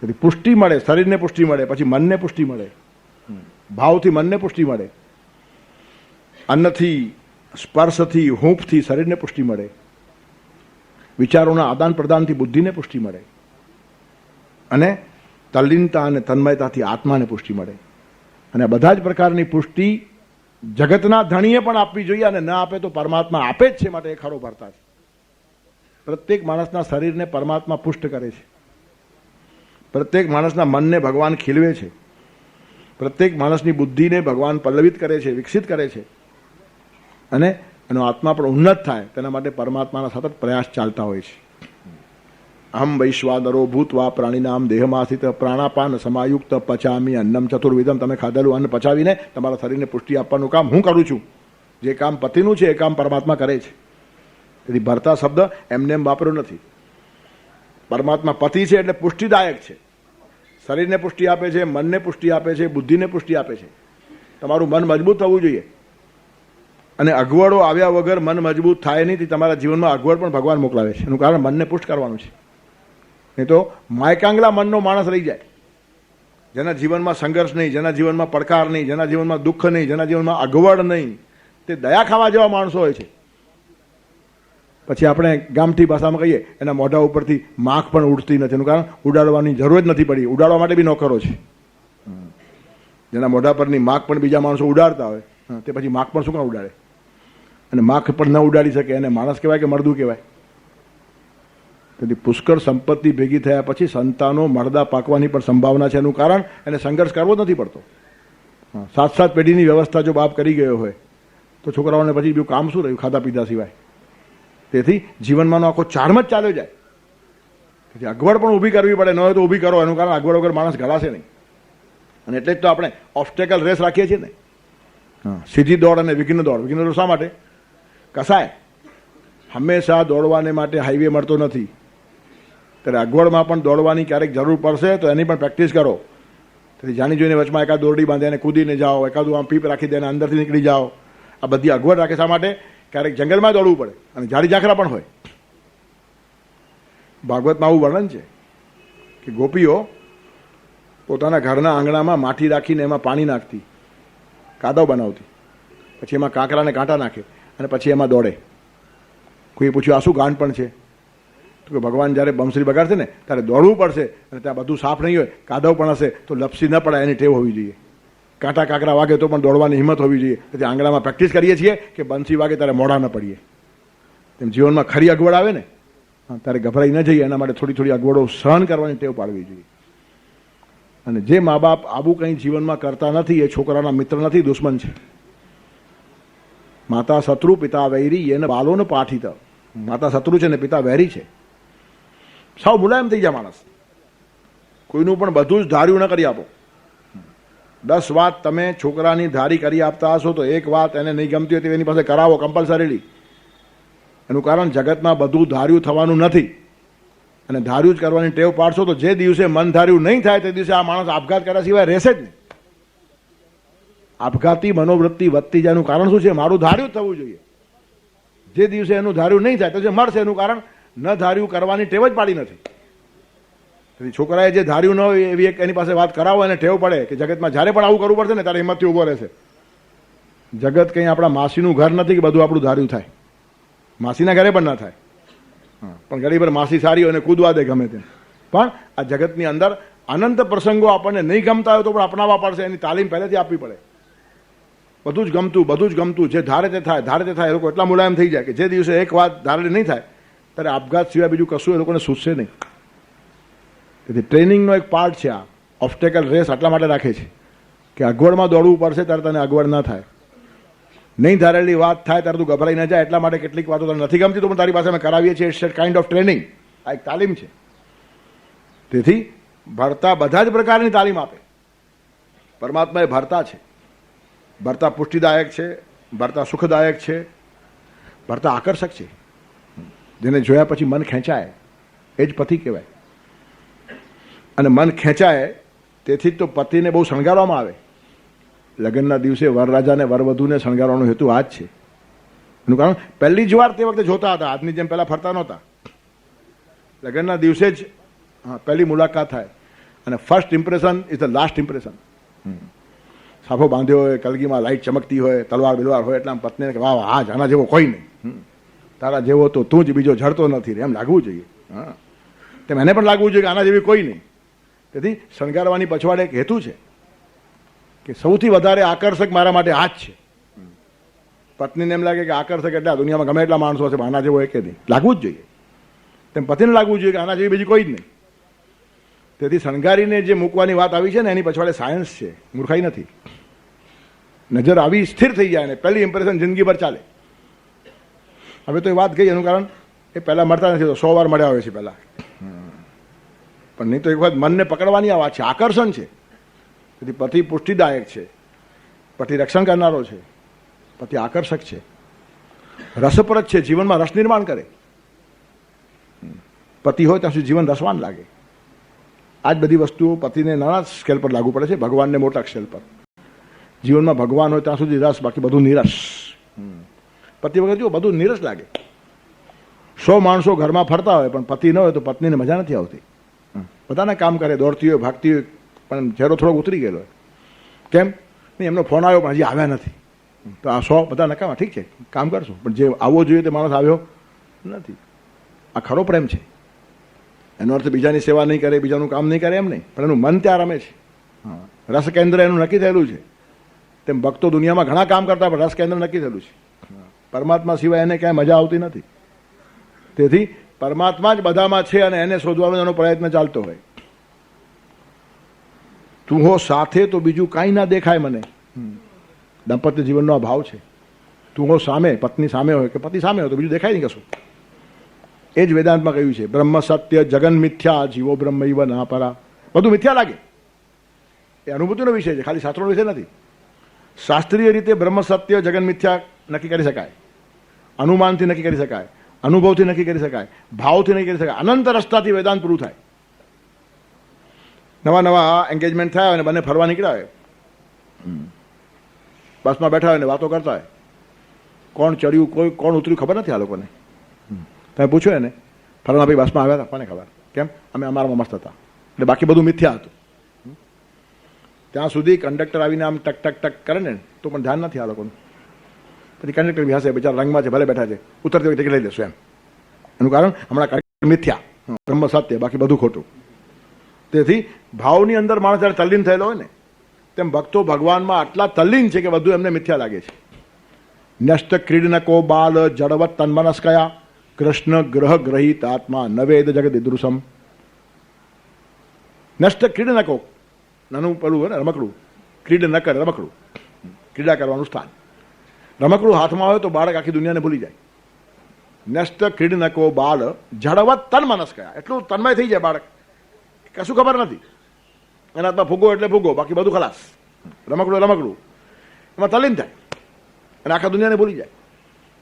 તેથી પુષ્ટિ મળે, શરીરને પુષ્ટિ મળે, પછી મનને પુષ્ટિ મળે, ભાવથી મનને પુષ્ટિ મળે, અન્નથી સ્પર્શથી હૂંફથી શરીરને પુષ્ટિ મળે, વિચારોના આદાન પ્રદાનથી બુદ્ધિને પુષ્ટિ મળે, અને તલ્લીનતા અને તન્મયતાથી આત્માને પુષ્ટિ મળે. અને આ બધા જ પ્રકારની પુષ્ટિ જગતના ધણીએ પણ આપવી જોઈએ, અને ન આપે તો પરમાત્મા આપે જ છે. માટે એ ખરો ભરતા છે. પ્રત્યેક માણસના શરીરને પરમાત્મા પુષ્ટ કરે છે. પ્રત્યેક માણસના મનને ભગવાન ખીલવે છે. પ્રત્યેક માણસની બુદ્ધિને ભગવાન પલ્લવિત કરે છે, વિકસિત કરે છે. અને એનો આત્મા પણ ઉન્નત થાય તેના માટે પરમાત્માના સતત પ્રયાસ ચાલતા હોય છે. અહમ વૈશ્વાનરો ભૂતવા પ્રાણીનામ દેહમાસિત પ્રાણાપાન સમાયુક્ત પચામી અન્નમ ચતુર્વિધમ. તમે ખાધેલું અન્ન પચાવીને તમારા શરીરને પુષ્ટિ આપવાનું કામ હું કરું છું. જે કામ પતિનું છે એ કામ પરમાત્મા કરે છે. તેથી ભરતા શબ્દ એમને એમ વાપર્યો નથી. પરમાત્મા પતિ છે એટલે પુષ્ટિદાયક છે. શરીરને પુષ્ટિ આપે છે, મનને પુષ્ટિ આપે છે, બુદ્ધિને પુષ્ટિ આપે છે. તમારું મન મજબૂત થવું જોઈએ. અને અગવડો આવ્યા વગર મન મજબૂત થાય નહીં. તમારા જીવનમાં અગવડ પણ ભગવાન મોકલાવે છે. એનું કારણ મનને પુષ્ટ કરવાનું છે. નહીં તો માયકાંગલા મનનો માણસ રહી જાય, જેના જીવનમાં સંઘર્ષ નહીં, જેના જીવનમાં પડકાર નહીં, જેના જીવનમાં દુઃખ નહીં, જેના જીવનમાં અગવડ નહીં, તે દયા ખાવા જેવા માણસો હોય છે. પછી આપણે ગામઠી ભાષામાં કહીએ એના મોઢા ઉપરથી માખ પણ ઉડતી નથી. એનું કારણ ઉડાડવાની જરૂર જ નથી પડી, ઉડાડવા માટે બી નોકરો છે. જેના મોઢા પરની માખ પણ બીજા માણસો ઉડાડતા હોય, તે પછી માખ પણ શું કામ ઉડાડે? અને માખ પણ ન ઉડાડી શકે એને માણસ કહેવાય કે મરદું કહેવાય? તેથી પુષ્કળ સંપત્તિ ભેગી થયા પછી સંતાનો મરદા પાકવાની પણ સંભાવના છે. એનું કારણ એને સંઘર્ષ કરવો જ નથી પડતો. 7 પેઢીની વ્યવસ્થા જો બાપ કરી ગયો હોય તો છોકરાઓને પછી બીજું કામ શું રહ્યું ખાધા પીધા સિવાય? તેથી જીવનમાંનો આખો ચાર્મ જ ચાલ્યો જાય. તેથી અગવડ પણ ઊભી કરવી પડે, ન હોય તો ઊભી કરો. એનું કારણ અગવડ વગર માણસ ઘડાશે નહીં. અને એટલે જ તો આપણે ઓબ્સ્ટેકલ રેસ રાખીએ છીએ ને. સીધી દોડ અને વિઘ્ન દોડ. વિઘ્ન દોડ શા માટે? કસાય હંમેશા દોડવાને માટે હાઈવે મળતો નથી. ત્યારે અગવડમાં પણ દોડવાની ક્યારેક જરૂર પડશે તો એની પણ પ્રેક્ટિસ કરો. તેથી જાણી જોઈને વચમાં એકાદ દોરડી બાંધે એને કૂદીને જાઓ, એકાદું આમ પીપ રાખી દે એને અંદરથી નીકળી જાઓ. આ બધી અગવડ રાખે શા માટે? ક્યારેક જંગલમાં દોડવું પડે અને ઝાડી ઝાંખરા પણ હોય. ભાગવતમાં આવું વર્ણન છે કે ગોપીઓ પોતાના ઘરના આંગણામાં માટી રાખીને એમાં પાણી નાખતી, કાદવ બનાવતી, પછી એમાં કાંકરાને કાંટા નાખે અને પછી એમાં દોડે. કોઈ પૂછ્યું આ શું ગાંઠ પણ છે? તો કે ભગવાન જ્યારે બંસરી બગાડશે ને ત્યારે દોડવું પડશે અને ત્યાં બધું સાફ નહીં હોય, કાદવ પણ હશે તો લપસી ન પડે એની ટેવ હોવી જોઈએ. કાંટા કાંકરા વાગે તો પણ દોડવાની હિંમત હોવી જોઈએ. તેથી આંગણામાં પ્રેક્ટિસ કરીએ છીએ કે બંસી વાગે ત્યારે મોડા ન પડીએ. તેમ જીવનમાં ખરી અગવડ આવે ને ત્યારે ગભરાઈ ન જઈએ. એના માટે થોડી થોડી અગવડો સહન કરવાની ટેવ પાડવી જોઈએ. અને જે મા બાપ આવું કંઈ જીવનમાં કરતા નથી એ છોકરાના મિત્ર નથી, દુશ્મન છે. માતા શત્રુ પિતા વૈરી એને બાલોને પાઠિત. માતા શત્રુ છે ને પિતા વૈરી છે. સાવ મુલાયમ થઈ જાય માણસ. કોઈનું પણ બધું જ ધાર્યું ન કરી આપો. 10 વાત તમે છોકરાની ધારી કરી આપતા હશો તો એક વાત એને નહીં ગમતી હોય તો એની પાસે કરાવો કમ્પલસરીલી. એનું કારણ જગતમાં બધું ધાર્યું થવાનું નથી અને ધાર્યું જ કરવાની ટેવ પાડશો તો જે દિવસે મન ધાર્યું નહીં થાય તે દિવસે આ માણસ આપઘાત કર્યા સિવાય રહેશે જ નહીં. આપઘાતી મનોવૃત્તિ વધતી જાય એનું કારણ શું છે? મારું ધાર્યું જ થવું જોઈએ. જે દિવસે એનું ધાર્યું નહીં થાય તો મળશે. એનું કારણ ન ધાર્યું કરવાની ટેવ જ પાડી નથી. તેથી છોકરાએ જે ધાર્યું ન હોય એવી એક એની પાસે વાત કરાવો અને ટેવ પડે કે જગતમાં જ્યારે પણ આવું કરવું પડશે ને ત્યારે હિંમતથી ઊભો રહેશે. જગત કંઈ આપણા માસીનું ઘર નથી કે બધું આપણું ધાર્યું થાય. માસીના ઘરે પણ ના થાય. પણ ઘણી વાર માસી સારી હોય અને કૂદવા દે ગમે તેમ. પણ આ જગતની અંદર અનંત પ્રસંગો આપણને નહીં ગમતા હોય તો પણ અપનાવવા પડશે. એની તાલીમ પહેલેથી આપવી પડે. બધું જ ગમતું, બધું જ ગમતું, જે ધારે તે થાય, ધારે તે થાય. એ લોકો એટલા મુલાયમ થઈ જાય કે જે દિવસે એક વાત ધારેલી નહીં થાય ત્યારે આપઘાત સિવાય બીજું કશું એ લોકોને સૂચશે નહીં. તેથી ટ્રેનિંગનો એક પાર્ટ છે આ. ઓબ્સ્ટેકલ રેસ એટલા માટે રાખે છે કે અગવડમાં દોડવું પડશે ત્યારે તને અગવડ ન થાય. નહીં ધારેલી વાત થાય ત્યારે તું ગભરાઈ ન જાય. એટલા માટે કેટલીક વાતો તને નથી ગમતી તો પણ તારી પાસે અમે કરાવીએ છીએ. It's kind of training. આ એક તાલીમ છે. તેથી ભરતા બધા જ પ્રકારની તાલીમ આપે. પરમાત્મા એ ભરતા છે. ભરતા પુષ્ટિદાયક છે, ભરતા સુખદાયક છે, ભરતા આકર્ષક છે. જેને જોયા પછી મન ખેંચાય એ જ પતિ કહેવાય. અને મન ખેંચાય તેથી જ તો પતિને બહુ શણગારવામાં આવે. લગ્નના દિવસે વરરાજાને વરવધુને શણગારવાનો હેતુ આ જ છે. એનું કારણ પહેલી જ વાર તે વખતે જોતા હતા, આજની જેમ પહેલાં ફરતા નહોતા. લગ્નના દિવસે જ પહેલી મુલાકાત થાય અને first impression is the last impression. સાફો બાંધ્યો હોય, કલગીમાં લાઇટ ચમકતી હોય, તલવાર બિલવાર હોય એટલે આમ પત્નીને કે વાહ હા આના જેવો કોઈ નહીં, તારા જેવો તો તું જ બીજો જડતો નથી એમ લાગવું જોઈએ. હા, તેમ એને પણ લાગવું જોઈએ કે આના જેવી કોઈ નહીં. તેથી શણગારવાની પછવાડે એક હેતુ છે કે સૌથી વધારે આકર્ષક મારા માટે આ જ છે. પત્નીને એમ લાગે કે આકર્ષક એટલે આ દુનિયામાં ગમે એટલા માણસો હશે આના જેવો એક નહીં, લાગવું જ જોઈએ. તેમ પતિને લાગવું જોઈએ કે આના જેવી બીજી કોઈ જ નહીં. તેથી શણગારીને જે મૂકવાની વાત આવી છે ને એની પછવાડે સાયન્સ છે, મૂર્ખાઈ નથી. નજર આવી સ્થિર થઈ જાય ને પહેલી ઇમ્પ્રેશન જિંદગીભર ચાલે. હવે તો એ વાત ગઈ એનું કારણ એ પહેલાં મળતા નથી તો 100 વાર મળ્યા હોય છે પહેલાં. પણ નહીં તો એક વખત મનને પકડવાની આ વાત છે, આકર્ષણ છે. તેથી પતિ પુષ્ટિદાયક છે, પતિ રક્ષણ કરનારો છે, પતિ આકર્ષક છે, રસપ્રદ છે, જીવનમાં રસ નિર્માણ કરે. પતિ હોય ત્યાં સુધી જીવન રસવાન લાગે. આ જ બધી વસ્તુઓ પતિને નાના સ્કેલ પર લાગુ પડે છે, ભગવાનને મોટા સ્કેલ પર. જીવનમાં ભગવાન હોય ત્યાં સુધી રસ, બાકી બધું નિરસ. પતિ વગર જો બધું નિરસ લાગે. 100 માણસો ઘરમાં ફરતા હોય પણ પતિ ન હોય તો પત્નીને મજા નથી આવતી. બધાના કામ કરે, દોડતી હોય, ભાગતી હોય, પણ ચહેરો થોડો ઉતરી ગયેલો હોય. કેમ? નહીં, એમનો ફોન આવ્યો પણ હજી આવ્યા નથી. તો આ 100 બધા નકામા. ઠીક છે, કામ કરશું, પણ જે આવવો જોઈએ તે માણસ આવ્યો નથી. આ ખરો પ્રેમ છે. એનો અર્થ બીજાની સેવા નહીં કરે, બીજાનું કામ નહીં કરે એમ નહીં, પણ એનું મન ત્યાં રમે છે. રસ કેન્દ્ર એનું નક્કી થયેલું છે. તેમ ભક્તો દુનિયામાં ઘણા કામ કરતા, પણ રસ કેન્દ્ર નક્કી થયેલું છે. પરમાત્મા સિવાય એને ક્યાંય મજા આવતી નથી. તેથી પરમાત્મા જ બધામાં છે અને એને શોધવાનો એનો પ્રયત્ન ચાલતો હોય. તું હો સાથે તો બીજું કાંઈ ના દેખાય મને. દાંપત્ય જીવનનો આ ભાવ છે. તું હો સામે, પત્ની સામે હોય કે પતિ સામે હોય તો બીજું દેખાય નહીં કશું. એ જ વેદાંતમાં કહ્યું છે, બ્રહ્મ સત્ય જગન મિથ્યા જીવો બ્રહ્મ ઇવ ના પરા. બધું મિથ્યા લાગે, એ અનુભૂતિનો વિષય છે, ખાલી શાસ્ત્રોનો વિષય નથી. શાસ્ત્રીય રીતે બ્રહ્મ સત્ય જગન મિથ્યા નક્કી કરી શકાય, અનુમાનથી નક્કી કરી શકાય, અનુભવથી નક્કી કરી શકાય, ભાવથી નક્કી કરી શકાય. અનંત રસ્તાથી વેદાંત પૂરું થાય. નવા નવા એન્ગેજમેન્ટ થયા હોય ને બંને ફરવા નીકળ્યા હોય, બસમાં બેઠા હોય ને વાતો કરતા હોય, કોણ ચડ્યું કોઈ કોણ ઉતર્યું ખબર નથી આ લોકોને. તમે પૂછ્યું એને, ફલાણા ભાઈ બસમાં આવ્યા હતા, કોને ખબર? કેમ? અમે અમારામાં મસ્ત હતા, એટલે બાકી બધું મિથ્યા હતું. ત્યાં સુધી કંડક્ટર આવીને આમ ટક ટક ટક કરે ને તો પણ ધ્યાન નથી આ લોકોનું. પછી કંડક્ટર બી હશે, બિચારા રંગમાં છે, ભલે બેઠા છે, ઉતરતી હોય ટિકિટ લઈ લેશું એમ. એનું કારણ હમણાં કંડક્ટર મિથ્યા, બ્રહ્મ સત્ય, બાકી બધું ખોટું. તેથી ભાવની અંદર માણસ જ્યારે તલ્લીન થયેલો હોય ને, તેમ ભક્તો ભગવાનમાં આટલા તલ્લીન છે કે બધું એમને મિથ્યા લાગે છે. ન્યસ્ત ક્રીડનકો બાલ જડવત તન્મનસ્કયા કૃષ્ણ ગ્રહ ગ્રહિત આત્મા નવેદ જગત ઇદૃશમ. નષ્ટ ક્રીડનકો, નાનું પેલું હોય ને રમકડું, ક્રીડ ન કરે રમકડું, ક્રીડા કરવાનું સ્થાન. રમકડું હાથમાં હોય તો બાળક આખી દુનિયાને ભૂલી જાય. નષ્ટ ક્રીડનકો બાલ જડવત તન્મનસ્કયા, એટલું તન્મય થઈ જાય બાળક, કશું ખબર નથી. એના હાથમાં ફૂગો એટલે ફૂગો, બાકી બધું ખલાસ. રમકડું રમકડું, એમાં તલ્લીન થાય અને આખા દુનિયાને ભૂલી જાય.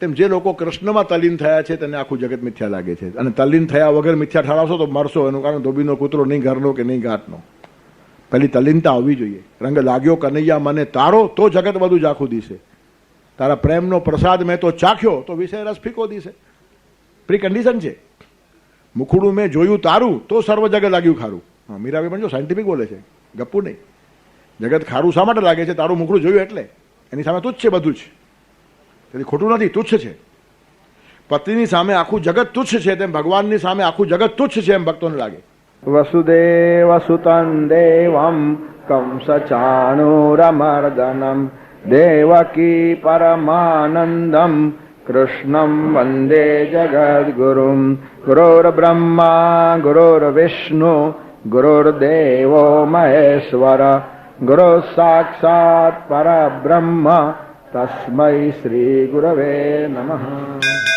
તેમ જે લોકો કૃષ્ણમાં તલ્લીન થયા છે તેને આખું જગત મિથ્યા લાગે છે. અને તલ્લીન થયા વગર મિથ્યા ઠરાવશો તો મરશો. એનું કારણ ધોબીનો કૂતરો નહીં ઘરનો કે નહીં ઘાટનો. પહેલી તલ્લીનતા આવવી જોઈએ. રંગ લાગ્યો કનૈયા મને તારો તો જગત બધું ઝાખું દીશે. તારા પ્રેમનો પ્રસાદ મેં તો ચાખ્યો તો વિષય રસ ફીકો દીશે. પ્રી કન્ડિશન છે. મુખડું મેં જોયું તારું તો સર્વ જગત લાગ્યું ખારું. હા, મીરાબાઈ પણ જો સાયન્ટિફિક બોલે છે, ગપ્પુ નહીં. જગત ખારું શા માટે લાગે છે? તારું મુખડું જોયું એટલે. એની સામે તુચ્છ છે બધું જ. તેથી ખોટું નથી, તુચ્છ છે. પતિની સામે આખું જગત તુચ્છ છે, તેમ ભગવાનની સામે આખું જગત તુચ્છ છે એમ ભક્તોને લાગે. વસુદેવ સુતં દેવં કંસ ચાણૂરમર્દનમ દેવકી પરમાનંદમ કૃષ્ણં વંદે જગદ્ગુરુમ. ગુરુર્બ્રહ્મા ગુરુર્વિષ્ણુ ગુરુર્દેવો મહેશ્વર ગુરુ સાક્ષાત પરબ્રહ્મ તસ્મૈ શ્રી ગુરવે નમઃ.